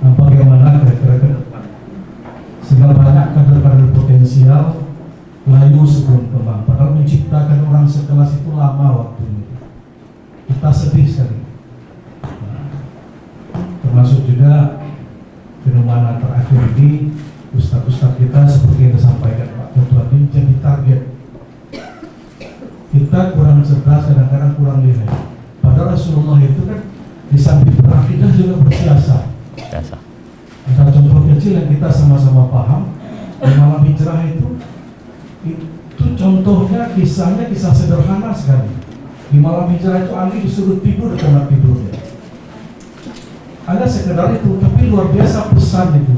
Nah, bagaimana kira-kira ke depan sehingga banyak kader-kader potensial layu sebelum kembang, padahal menciptakan orang sekelas itu lama waktunya. Kita sedih sekali. Nah, termasuk juga fenomena terakhir ini, ustaz-ustaz kita seperti yang disampaikan Pak Ketua ini jadi target. Kita kurang cerdas, kadang-kadang kurang lihai. Padahal Rasulullah itu kan di samping berakidah juga bersiasat. Ada contoh kecil yang kita sama-sama paham di malam hijrah itu contohnya kisahnya kisah sederhana sekali. Di malam hijrah itu Ali disuruh tidur di tempat tidurnya. Ada sekedar itu, tapi luar biasa pesan itu.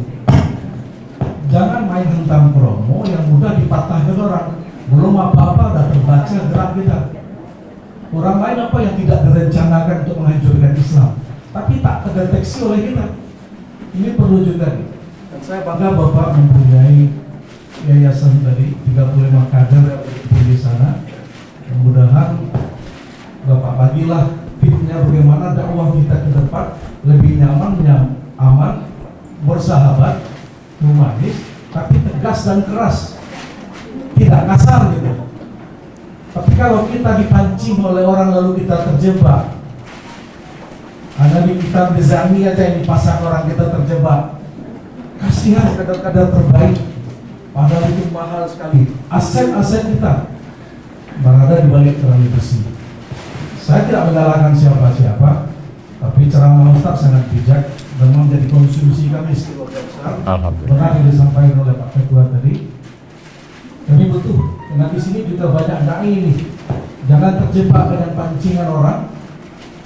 Jangan main hentam promo yang mudah dipatahkan orang. Belum apa-apa udah terbaca gerak kita. Orang lain apa yang tidak direncanakan untuk menghancurkan Islam, tapi tak terdeteksi oleh kita. Ini perlu juga nih. Dan saya bangga Bapak mempunyai yayasan tadi 35 kader di sana. Mudah-mudahan Bapak bagilah tipsnya bagaimana dakwah kita ke depan lebih nyaman, aman, bersahabat, humanis, tapi tegas dan keras, tidak kasar gitu. Tapi kalau kita dipancing oleh orang lalu kita terjebak, ada di kitab Nizami aja yang dipasang orang kita terjebak. Kasihan kadar-kadar terbaik, padahal itu mahal sekali. Aset-aset kita berada di balik tali besi. Saya tidak menyalahkan siapa-siapa, tapi ceramah Ustaz sangat bijak dan menjadi konsumsi kami keluarga besar. Benar yang disampaikan oleh Pak Ketua tadi. Kami butuh, karena di sini juga banyak dai ini. Jangan terjebak dengan pancingan orang,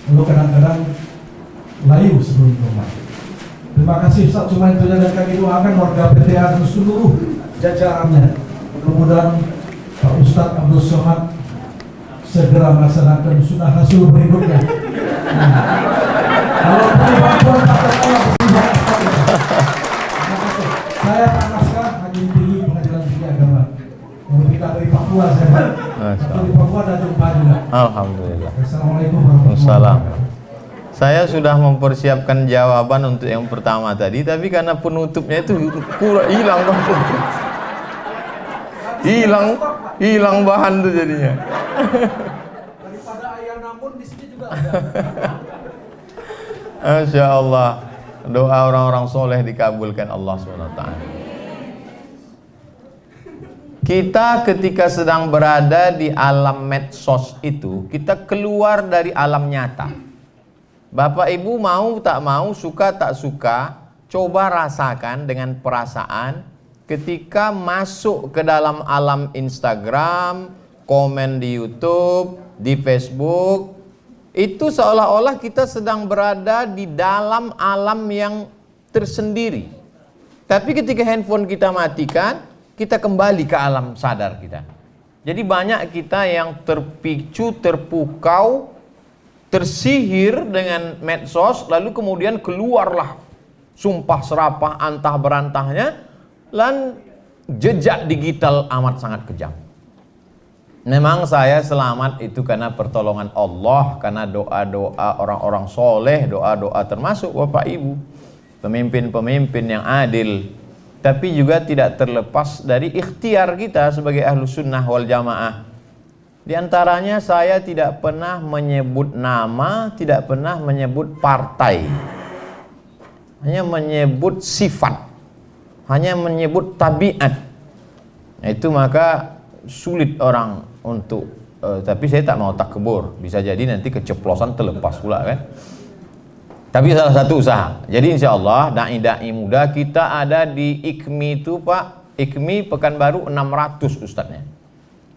lalu kadang-kadang layu sebelum rumah. Terima kasih Ustaz, cuma itu dan kami doakan warga PTA dan seluruh jajarannya. Mudah-mudahan Pak Ustaz Abdus Somad segera melaksanakan sunnah Rasul berikutnya. Kalau perlu saya Pak Naskah, Hakim Tinggi Pengadilan Tinggi Agama. Kalau kita dari Papua, saya dari Papua ada jumpa juga. Alhamdulillah. Assalamualaikum warahmatullahi wabarakatuh. Saya sudah mempersiapkan jawaban untuk yang pertama tadi, tapi karena penutupnya itu hilang hilang bahan tuh jadinya. Daripada ayam namun di sini juga ada. Masya Allah, doa orang-orang soleh dikabulkan Allah SWT. Kita ketika sedang berada di alam medsos itu, kita keluar dari alam nyata. Bapak Ibu mau tak mau, suka tak suka, coba rasakan dengan perasaan ketika masuk ke dalam alam Instagram, komen di YouTube, di Facebook, itu seolah-olah kita sedang berada di dalam alam yang tersendiri. Tapi ketika handphone kita matikan, kita kembali ke alam sadar kita. Jadi banyak kita yang terpicu, terpukau, tersihir dengan medsos, lalu kemudian keluarlah sumpah serapah antah berantahnya, dan jejak digital amat sangat kejam. Memang saya selamat itu karena pertolongan Allah, karena doa-doa orang-orang soleh, doa-doa termasuk Bapak Ibu, pemimpin-pemimpin yang adil. Tapi juga tidak terlepas dari ikhtiar kita sebagai Ahlus Sunnah wal Jamaah. Di antaranya saya tidak pernah menyebut nama, tidak pernah menyebut partai, hanya menyebut sifat, hanya menyebut tabiat. Itu maka sulit orang untuk tapi saya tak mau takbur, bisa jadi nanti keceplosan terlepas pula kan. Tapi salah satu usaha. Jadi insya Allah dai-dai muda kita ada di IKMI itu Pak, IKMI Pekanbaru 600 ustadznya.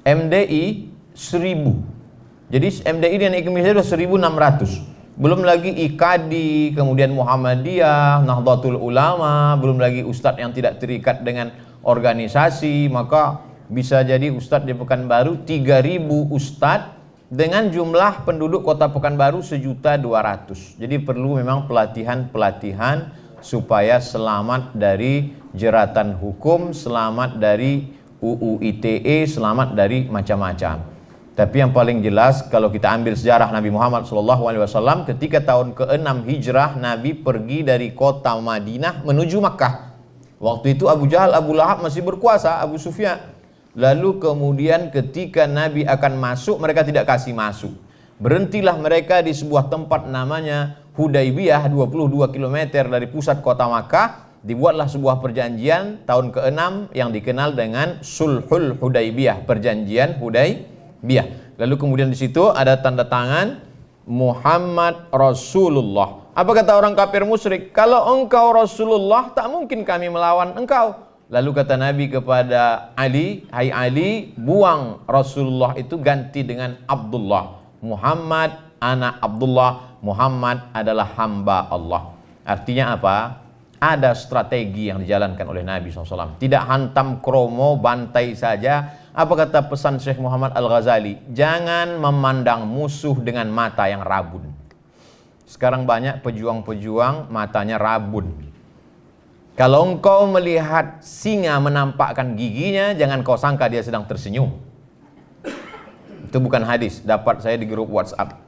MDI 1000. Jadi MDI dan Indonesia sudah 1600. Belum lagi IKADI, kemudian Muhammadiyah, Nahdlatul Ulama, belum lagi ustadz yang tidak terikat dengan organisasi. Maka bisa jadi ustadz di Pekanbaru 3000 ustadz dengan jumlah penduduk kota Pekanbaru 1.200.000. Jadi perlu memang pelatihan supaya selamat dari jeratan hukum, selamat dari UU ITE, selamat dari macam-macam. Tapi yang paling jelas kalau kita ambil sejarah Nabi Muhammad SAW, ketika tahun ke-6 Hijrah, Nabi pergi dari kota Madinah menuju Makkah. Waktu itu Abu Jahal, Abu Lahab masih berkuasa, Abu Sufyan. Lalu kemudian ketika Nabi akan masuk, mereka tidak kasih masuk. Berhentilah mereka di sebuah tempat namanya Hudaybiyah, 22 km dari pusat kota Makkah. Dibuatlah sebuah perjanjian tahun ke-6 yang dikenal dengan Sulhul Hudaybiyah, perjanjian Hudaybiyah. Lalu kemudian di situ ada tanda tangan Muhammad Rasulullah. Apa kata orang kafir musyrik? Kalau engkau Rasulullah, tak mungkin kami melawan engkau. Lalu kata Nabi kepada Ali, hai Ali, buang Rasulullah itu, ganti dengan Abdullah. Muhammad anak Abdullah, Muhammad adalah hamba Allah. Artinya apa? Ada strategi yang dijalankan oleh Nabi SAW. Tidak hantam kromo, bantai saja. Apa kata pesan Syekh Muhammad Al-Ghazali? Jangan memandang musuh dengan mata yang rabun. Sekarang banyak pejuang-pejuang matanya rabun. Kalau engkau melihat singa menampakkan giginya, jangan kau sangka dia sedang tersenyum. Itu bukan hadis, dapat saya di grup WhatsApp.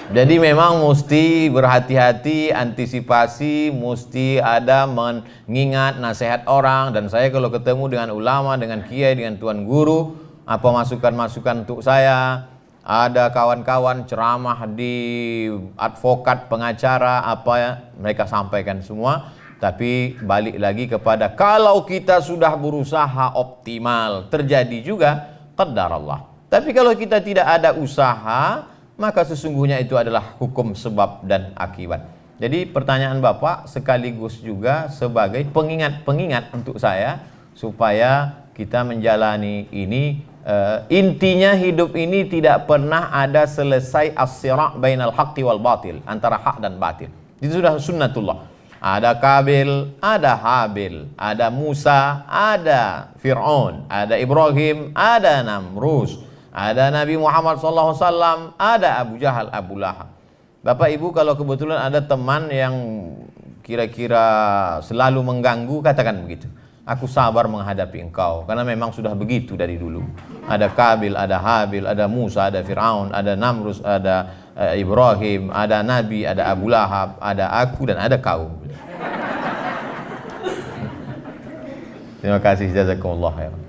Jadi memang mesti berhati-hati, antisipasi, mesti ada mengingat nasihat orang. Dan saya kalau ketemu dengan ulama, dengan kiai, dengan tuan guru, apa masukan-masukan untuk saya? Ada kawan-kawan ceramah di advokat, pengacara, apa ya, mereka sampaikan semua. Tapi balik lagi kepada kalau kita sudah berusaha optimal, terjadi juga qadar Allah. Tapi kalau kita tidak ada usaha, maka sesungguhnya itu adalah hukum sebab dan akibat. Jadi pertanyaan Bapak sekaligus juga sebagai pengingat untuk saya, supaya kita menjalani ini, intinya hidup ini tidak pernah ada selesai as-sira' bainal haqqi wal batil, antara hak dan batil. Itu sudah sunnatullah. Ada Kabil, ada Habil, ada Musa, ada Fir'aun, ada Ibrahim, ada Namrus, ada Nabi Muhammad SAW, ada Abu Jahal, Abu Lahab. Bapak Ibu, kalau kebetulan ada teman yang kira-kira selalu mengganggu, katakan begitu. Aku sabar menghadapi engkau, karena memang sudah begitu dari dulu. Ada Kabil, ada Habil, ada Musa, ada Fir'aun, ada Namrus, ada Ibrahim, ada Nabi, ada Abu Lahab, ada aku, dan ada kau. Terima kasih, jazakumullah khairan.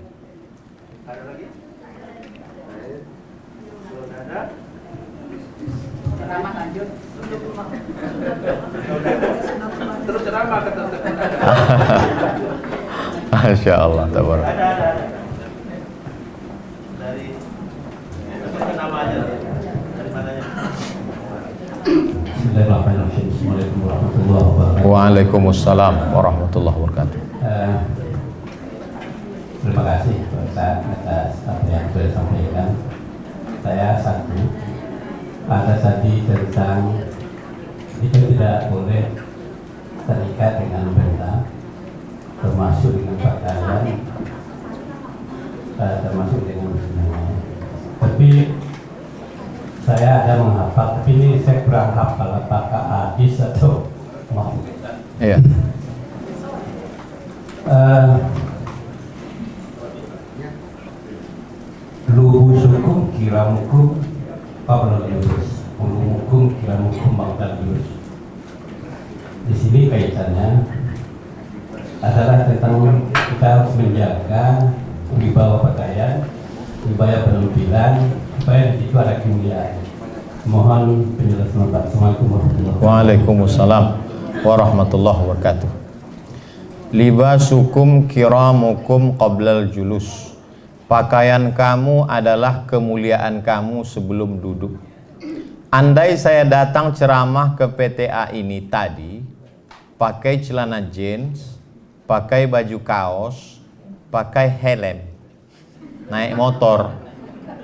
Ceramah lanjut. Terus ceramah kata Masya Allah, tabarak. ada. Dari nama aja. Dari mananya? Bismillahirrahmanirrahim. Assalamualaikum warahmatullahi wabarakatuh. Waalaikumsalam warahmatullahi wabarakatuh. Terima kasih Pak Ustaz atas apa yang sudah disampaikan. Saya ada tadi tentang itu tidak boleh terikat dengan benda, termasuk dengan pakaian, termasuk dengan semuanya. Tapi saya ada menghafal, tapi ini saya kurang hafal apakah hadis atau maaf. Iya. Luhusukum kiramukum qabla al-yurus, ulumukum kiramukum ba'da al-yurus. Di sini kaitannya adalah tentang kita harus menjaga wibawa pakaian, wibawa penampilan, supaya di situ ada kemuliaan. Mohon penjelasan Pak. Assalamualaikum warahmatullahi wabarakatuh. Waalaikumsalam warahmatullahi wabarakatuh. Libasukum kiramukum qablal julus. Pakaian kamu adalah kemuliaan kamu sebelum duduk. Andai saya datang ceramah ke PTA ini tadi, pakai celana jeans, pakai baju kaos, pakai helm, naik motor.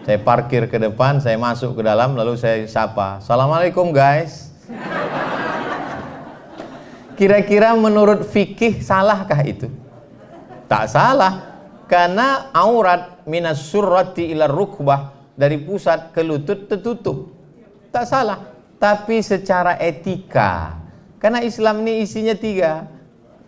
Saya parkir ke depan, saya masuk ke dalam, lalu saya sapa, "Assalamualaikum guys." Kira-kira menurut fikih salahkah itu? Tak salah, karena aurat minas surrati ila rukbah, dari pusat ke lutut tertutup. Tak salah. Tapi secara etika, karena Islam ini isinya 3.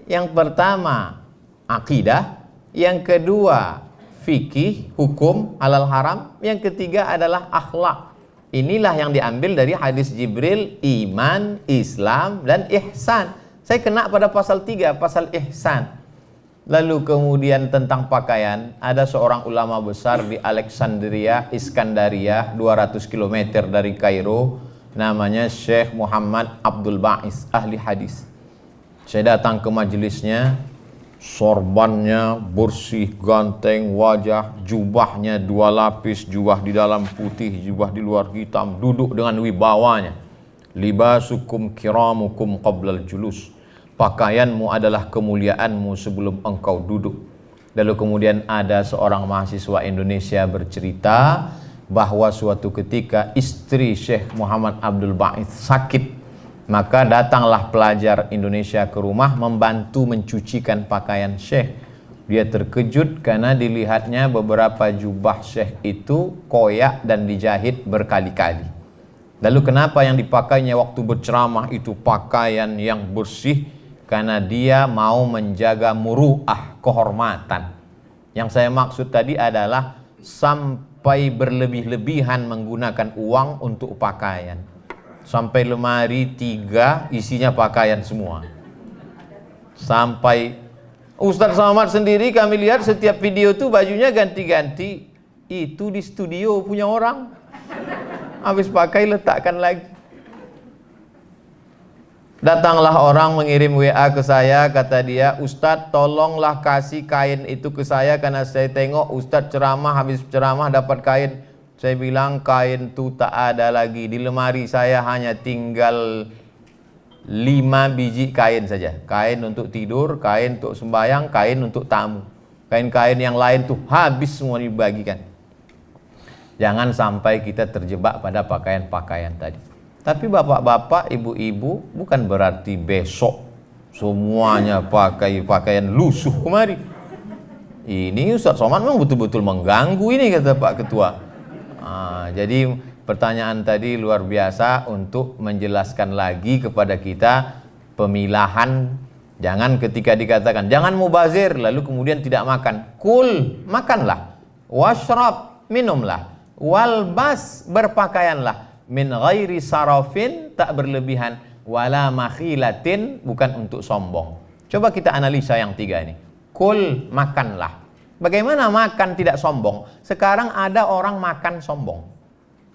Yang pertama akidah, yang kedua fikih, hukum halal haram, yang ketiga adalah akhlak. Inilah yang diambil dari hadis Jibril, iman, Islam, dan ihsan. Saya kena pada pasal 3, pasal ihsan. Lalu kemudian tentang pakaian, ada seorang ulama besar di Alexandria, Iskandaria, 200 km dari Kairo, namanya Syekh Muhammad Abdul Ba'is, ahli hadis. Saya datang ke majelisnya, sorbannya bersih, ganteng, wajah, jubahnya 2 lapis, jubah di dalam putih, jubah di luar hitam, duduk dengan wibawanya. Libasukum kiramukum qablal julus. Pakaianmu adalah kemuliaanmu sebelum engkau duduk. Lalu kemudian ada seorang mahasiswa Indonesia bercerita bahwa suatu ketika istri Syekh Muhammad Abdul Ba'is sakit. Maka datanglah pelajar Indonesia ke rumah membantu mencucikan pakaian Syekh. Dia terkejut karena dilihatnya beberapa jubah Syekh itu koyak dan dijahit berkali-kali. Lalu kenapa yang dipakainya waktu berceramah itu pakaian yang bersih? Karena dia mau menjaga muru'ah, kehormatan. Yang saya maksud tadi adalah sampai berlebih-lebihan menggunakan uang untuk pakaian. Sampai lemari 3 isinya pakaian semua. Sampai Ustadz Somad sendiri kami lihat setiap video tuh bajunya ganti-ganti. Itu di studio punya orang. Habis pakai letakkan lagi. Datanglah orang mengirim WA ke saya, kata dia, "Ustadz tolonglah kasih kain itu ke saya karena saya tengok Ustadz ceramah, habis ceramah dapat kain." Saya bilang kain itu tak ada lagi, di lemari saya hanya tinggal 5 biji kain saja. Kain untuk tidur, kain untuk sembahyang, kain untuk tamu. Kain-kain yang lain tuh habis semua dibagikan. Jangan sampai kita terjebak pada pakaian-pakaian tadi. Tapi bapak-bapak, ibu-ibu, bukan berarti besok semuanya pakai pakaian lusuh kemari. Ini Ustadz Somad memang betul-betul mengganggu ini, kata Pak Ketua. Jadi pertanyaan tadi luar biasa untuk menjelaskan lagi kepada kita pemilahan. Jangan ketika dikatakan jangan mubazir lalu kemudian tidak makan. Kul, makanlah. Washrab, minumlah. Walbas, berpakaianlah. Min ghairi sarafin, tak berlebihan. Wala makhilatin, bukan untuk sombong. Coba kita analisa yang 3 ini. Kul, makanlah. Bagaimana makan tidak sombong? Sekarang ada orang makan sombong.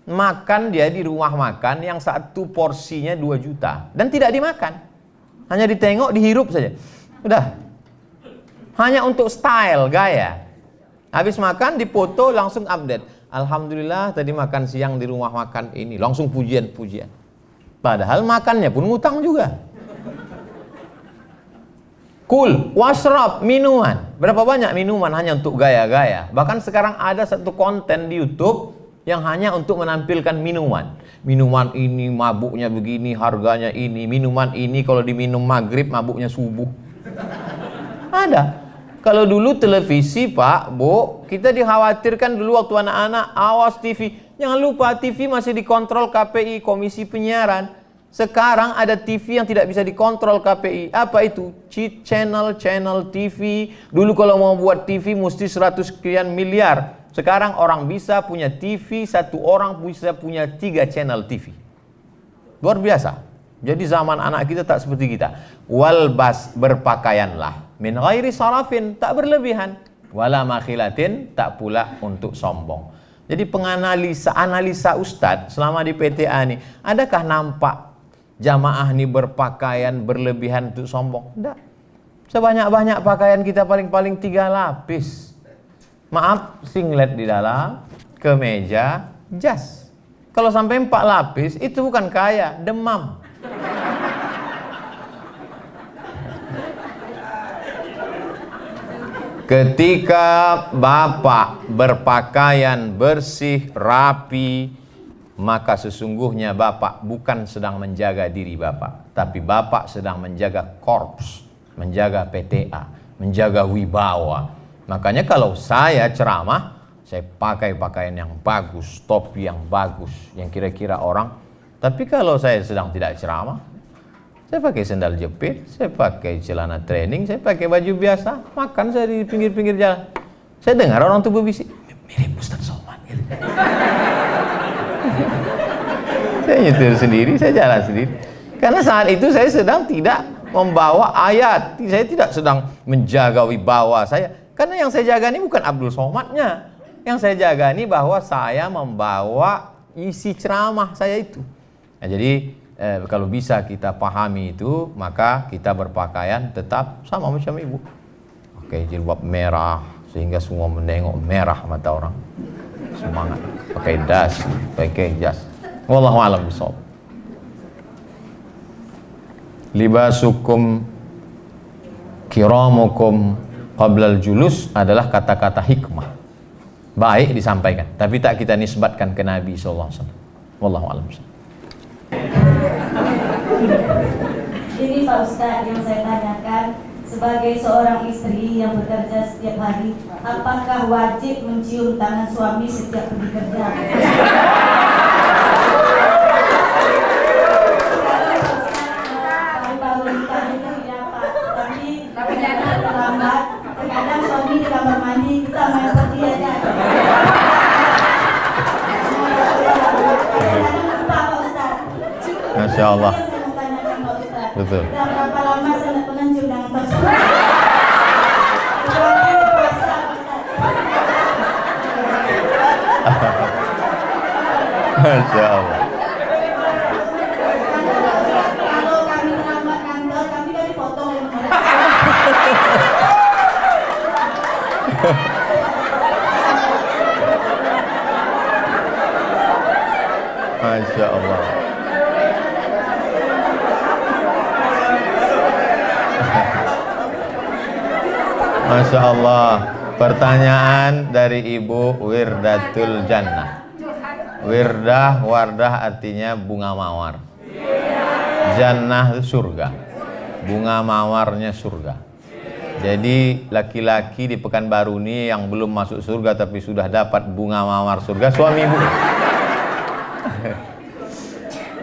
Makan dia di rumah makan yang 1 porsinya 2 juta dan tidak dimakan. Hanya ditengok, dihirup saja. Udah. Hanya untuk style, gaya. Habis makan dipoto langsung update. Alhamdulillah tadi makan siang di rumah makan ini, langsung pujian-pujian. Padahal makannya pun ngutang juga. Kul, washrab, minuman. Berapa banyak minuman hanya untuk gaya-gaya. Bahkan sekarang ada satu konten di YouTube yang hanya untuk menampilkan minuman. Minuman ini mabuknya begini, harganya ini. Minuman ini kalau diminum maghrib mabuknya subuh. Ada. Kalau dulu televisi Pak, Bu, kita dikhawatirkan dulu waktu anak-anak, awas TV. Jangan lupa TV masih dikontrol KPI, Komisi Penyiaran. Sekarang ada TV yang tidak bisa dikontrol KPI. Apa itu? Cheat channel TV. Dulu kalau mau buat TV mesti 100 sekian miliar. Sekarang orang bisa punya TV, 1 orang bisa punya 3 channel TV. Luar biasa. Jadi zaman anak kita tak seperti kita. Walbas, berpakaianlah. Min ghairi sarafin, tak berlebihan. Wala makhilatin, tak pula untuk sombong. Jadi analisa Ustadz selama di PTA ini, adakah nampak jamaah ini berpakaian berlebihan untuk sombong? Tidak. Sebanyak-banyak pakaian kita paling-paling 3 lapis. Maaf, singlet di dalam, kemeja, jas. Kalau sampai 4 lapis, itu bukan kaya, demam. Ketika Bapak berpakaian bersih, rapi, maka sesungguhnya Bapak bukan sedang menjaga diri Bapak, tapi Bapak sedang menjaga korps, menjaga PTA, menjaga wibawa. Makanya kalau saya ceramah, saya pakai pakaian yang bagus, topi yang bagus, yang kira-kira orang. Tapi kalau saya sedang tidak ceramah, saya pakai sandal jepit, saya pakai celana training, saya pakai baju biasa, makan saya di pinggir-pinggir jalan. Saya dengar orang tuh berbisik, mirip Ustaz Somad. Gitu. Saya nyetir sendiri, saya jalan sendiri. Karena saat itu saya sedang tidak membawa ayat, saya tidak sedang menjaga wibawa saya. Karena yang saya jaga ini bukan Abdul Somadnya, yang saya jaga ini bahwa saya membawa isi ceramah saya itu. Nah, jadi kalau bisa kita pahami itu, maka kita berpakaian tetap sama macam ibu. Oke, jilbab merah sehingga semua menengok merah mata orang. Semangat. Pakai das, pakai jas. Wallahu a'lam bishawab. Libasukum kiramukum qablal julus adalah kata-kata hikmah. Baik disampaikan, tapi tak kita nisbatkan ke Nabi sallallahu alaihi wasallam. Wallahu a'lam bishawab. Ini Pak Ustadz yang saya tanyakan, sebagai seorang istri yang bekerja setiap hari, apakah wajib mencium tangan suami setiap pergi kerja? Baru-baru nikah itu ya Pak, tapi terlambat. Terkadang suami di kamar mandi, kita main pergi aja. Masya Allah. Betul. Berapa lama saya tidak pernah cium tangan tersebut? Masya Allah. Kalau kami terlambat kantor, kami kan dipotong ya. Masya Allah. Masya Allah. Pertanyaan dari Ibu Wirdatul Jannah. Wirdah, wardah artinya bunga mawar. Jannah itu surga. Bunga mawarnya surga. Jadi laki-laki di Pekanbaru ini yang belum masuk surga tapi sudah dapat bunga mawar surga, suami ibu.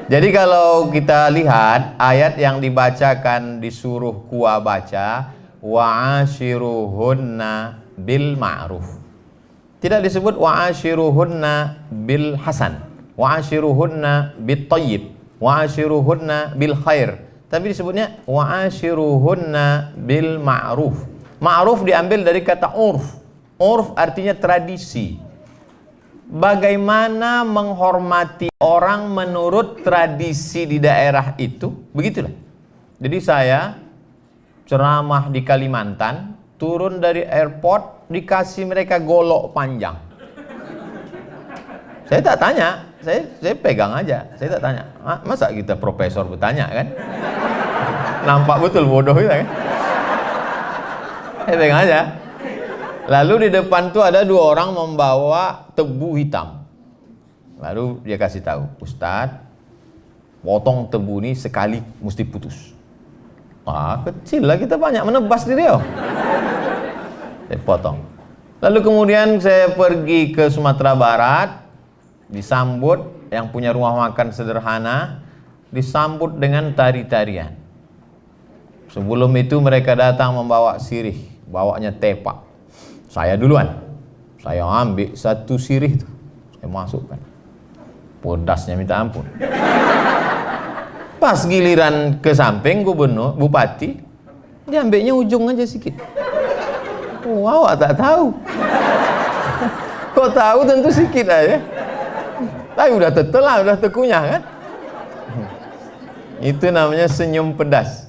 Jadi kalau kita lihat ayat yang dibacakan disuruh kuah baca, wa'ashiruhunna bil ma'ruf. Tidak disebut wa'ashiruhunna bil hasan, wa'ashiruhunna bit tayyib, wa'ashiruhunna bil khair. Tapi disebutnya wa'ashiruhunna bil ma'ruf. Ma'ruf diambil dari kata urf. Urf artinya tradisi. Bagaimana menghormati orang menurut tradisi di daerah itu, begitulah. Jadi saya ceramah di Kalimantan, turun dari airport dikasih mereka golok panjang. Saya tak tanya, saya pegang aja, saya tak tanya. Masa kita profesor bertanya kan? Nampak betul bodoh kita kan? Saya pegang aja. Lalu di depan tuh ada dua orang membawa tebu hitam. Lalu dia kasih tahu, Ustadz, potong tebu ini sekali mesti putus. Kecil lah, kita banyak menebas di Riau. Saya potong. Lalu kemudian saya pergi ke Sumatera Barat, disambut yang punya rumah makan sederhana, disambut dengan tari-tarian. Sebelum itu mereka datang membawa sirih, bawanya tepak. Saya duluan, saya ambil satu sirih itu, saya masukkan. Pedasnya minta ampun. Pas giliran ke samping gubernur, bupati, dia ambilnya ujung aja sedikit. Wow, tak tahu. Kok tahu tentu sedikit aja. Tapi udah tetelah, udah tekunyah kan. Itu namanya senyum pedas.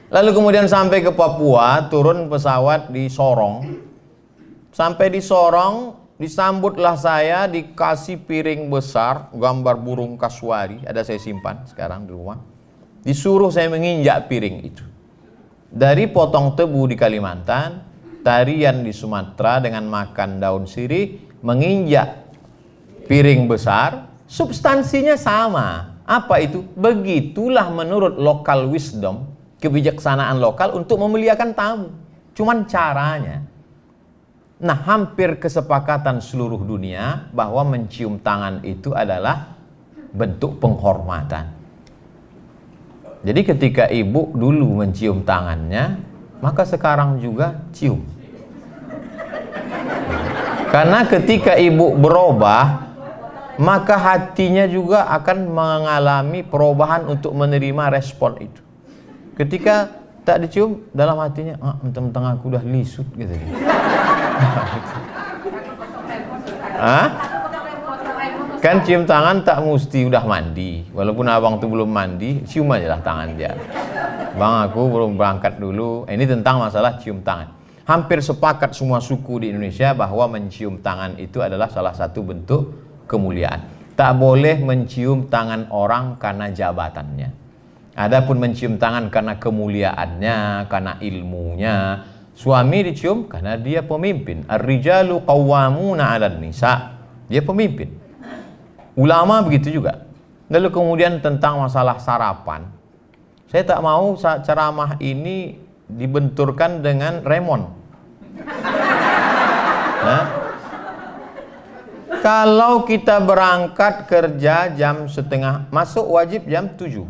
Lalu kemudian sampai ke Papua, turun pesawat di Sorong. Sampai di Sorong, disambutlah saya, dikasih piring besar, gambar burung kasuari, ada saya simpan sekarang di rumah. Disuruh saya menginjak piring itu. Dari potong tebu di Kalimantan, tarian di Sumatera dengan makan daun sirih, menginjak piring besar, substansinya sama. Apa itu? Begitulah menurut local wisdom, kebijaksanaan lokal untuk memuliakan tamu. Cuman caranya. Nah, hampir kesepakatan seluruh dunia bahwa mencium tangan itu adalah bentuk penghormatan. Jadi ketika ibu dulu mencium tangannya, maka sekarang juga cium. Karena ketika ibu berubah, maka hatinya juga akan mengalami perubahan untuk menerima respon itu. Ketika tak dicium, dalam hatinya, mentang-mentang aku udah lisut gitu. Kan cium tangan tak mesti udah mandi. Walaupun abang tuh belum mandi, cium aja lah tangan dia. Bang, aku belum berangkat dulu. Ini tentang masalah cium tangan. Hampir sepakat semua suku di Indonesia bahwa mencium tangan itu adalah salah satu bentuk kemuliaan. Tak boleh mencium tangan orang karena jabatannya. Adapun mencium tangan karena kemuliaannya, karena ilmunya. Suami dicium karena dia pemimpin. Ar-rijalu qawwamuna 'alan nisa. Dia pemimpin. Ulama begitu juga. Lalu kemudian tentang masalah sarapan. Saya tak mau ceramah ini dibenturkan dengan remon. Nah, kalau kita berangkat kerja jam setengah, masuk wajib jam 7.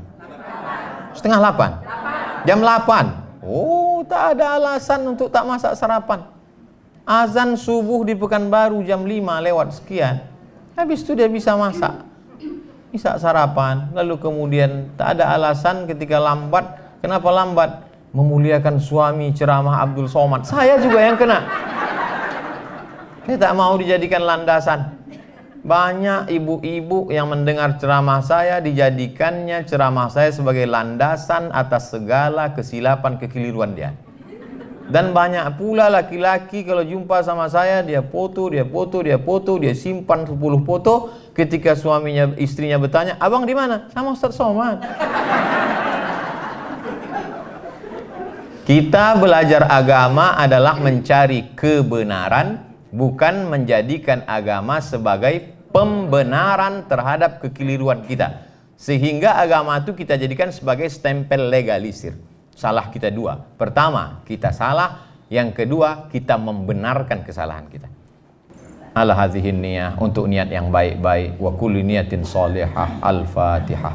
Setengah 8. Jam 8. Oh, tak ada alasan untuk tak masak sarapan. Azan subuh di Pekanbaru jam 5 lewat sekian. Habis itu dia bisa masak, bisa sarapan. Lalu kemudian tak ada alasan ketika lambat. Kenapa lambat? Memuliakan suami, ceramah Abdul Somad. Saya juga yang kena. Saya tak mau dijadikan landasan. Banyak ibu-ibu yang mendengar ceramah saya, dijadikannya ceramah saya sebagai landasan atas segala kesilapan kekeliruan dia. Dan banyak pula laki-laki kalau jumpa sama saya, dia foto, dia simpan 10 foto. Ketika suaminya, istrinya bertanya, abang di mana? Sama Ustaz Somad. Kita belajar agama adalah mencari kebenaran, bukan menjadikan agama sebagai pembenaran terhadap kekeliruan kita. Sehingga agama itu kita jadikan sebagai stempel legalisir. Salah kita dua. Pertama, kita salah. Yang kedua, kita membenarkan kesalahan kita. Ala hadhihin niyah, untuk niat yang baik-baik. Wa kulli niyatin salihah. Al-Fatihah.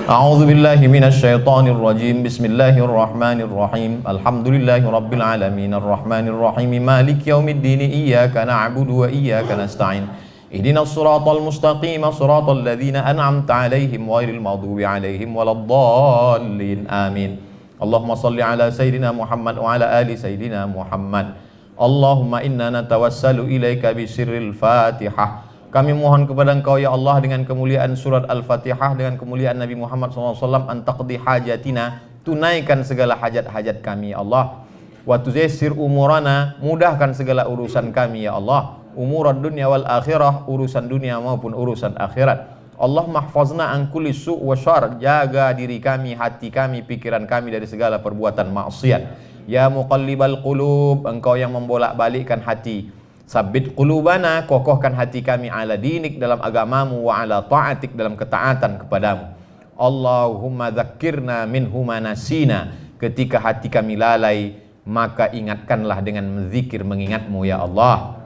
A'udzu billahi minasy syaithanir rajim. Bismillahirrahmanirrahim. Alhamdulillahi rabbil alamin arrahmanir rahim maliki yaumiddin iyyaka na'budu wa iyyaka nasta'in. Ihdinas siratal mustaqim siratal ladzina an'amta 'alaihim ghairil maghdubi 'alaihim waladdallin. Amin. Allahumma salli ala Sayyidina Muhammad wa ala ali Sayyidina Muhammad. Allahumma inna natawassalu ilaika bisirril Fatihah. Kami mohon kepada Engkau ya Allah dengan kemuliaan surat Al-Fatihah, dengan kemuliaan Nabi Muhammad SAW, antaqdi hajatina, tunaikan segala hajat-hajat kami ya Allah. Wa tuzassir umurana, mudahkan segala urusan kami ya Allah. Umurad dunya wal akhirah, urusan dunia maupun urusan akhirat. Allah mahfazna an kulli su' wa syar, jaga diri kami, hati kami, pikiran kami dari segala perbuatan maksiat. Ya muqallibal qulub, Engkau yang membolak-balikkan hati. Sabbit qulubana, kokohkan hati kami ala dinik, dalam agamamu, wa ala ta'atik, dalam ketaatan kepadamu. Allahumma dzakkirna minhu ma nasina, ketika hati kami lalai, maka ingatkanlah dengan menzikir mengingatmu ya Allah.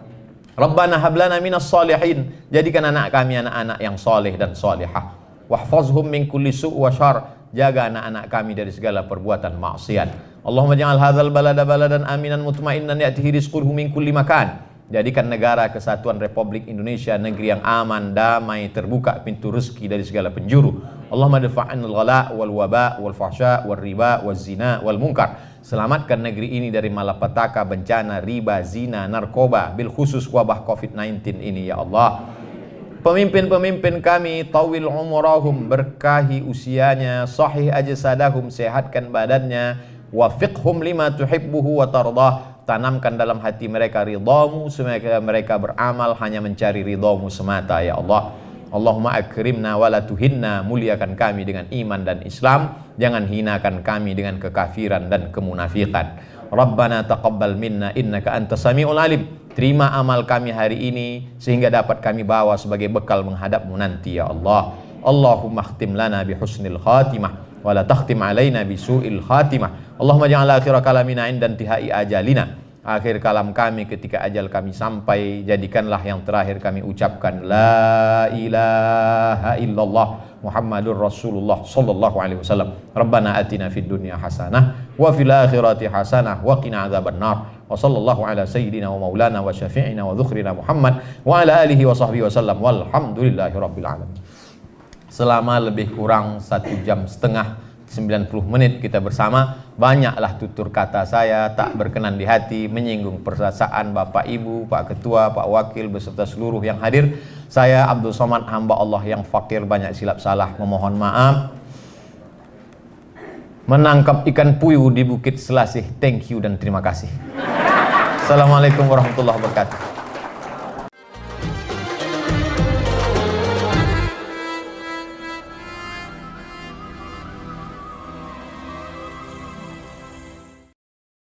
Rabbana hablana minas salihin, jadikan anak kami anak-anak yang soleh dan solehah. Wahfazhum min kulli su' wa syar, jaga anak-anak kami dari segala perbuatan maksiat. Allahumma ja'al hadzal balada baladan aminan mutmainnan ya'tihi rizquhu min kulli makan. Jadikan negara kesatuan Republik Indonesia negeri yang aman, damai, terbuka pintu rezeki dari segala penjuru. Allahumma dafa'anil ghala wal waba wal fahsya wal riba wal zina wal munkar. Selamatkan negeri ini dari malapetaka, bencana, riba, zina, narkoba, bil khusus wabah COVID-19 ini ya Allah. Pemimpin-pemimpin kami, tawil umurahum, berkahi usianya, sahih ajsadahum, sehatkan badannya, wafiqhum lima tuhibbuhu wa tardah, tanamkan dalam hati mereka ridhamu, sehingga mereka beramal hanya mencari ridhamu semata ya Allah. Allahumma akrimna wa la tuhinna, muliakan kami dengan iman dan Islam, jangan hinakan kami dengan kekafiran dan kemunafikan. Rabbana taqabbal minna innaka antas samiul alim. Terima amal kami hari ini sehingga dapat kami bawa sebagai bekal menghadapmu nanti ya Allah. Allahumma khtim lana bi husnil khatimah wa la takhtim alaina bi su'il khatimah. Allahumma ja'al akhira kalamina inda intihai ajalina. Akhir kalam kami ketika ajal kami sampai, jadikanlah yang terakhir kami ucapkan la ilaha illallah Muhammadur Rasulullah sallallahu alaihi wasallam. Rabbana atina fid dunya hasanah wa fil akhirati hasanah wa qina adzabannar. Wa sallallahu ala sayyidina wa maulana wa syafi'ina wa dzukhrina Muhammad wa ala alihi wa sahbihi wasallam. Walhamdulillahi rabbil alamin. Selama lebih kurang 1 jam setengah 90 menit kita bersama, banyaklah tutur kata saya tak berkenan di hati, menyinggung perasaan Bapak Ibu, Pak Ketua, Pak Wakil beserta seluruh yang hadir. Saya Abdul Somad, hamba Allah yang fakir, banyak silap salah, memohon maaf. Menangkap ikan puyuh di Bukit Selasih, thank you dan terima kasih. Assalamualaikum warahmatullahi wabarakatuh.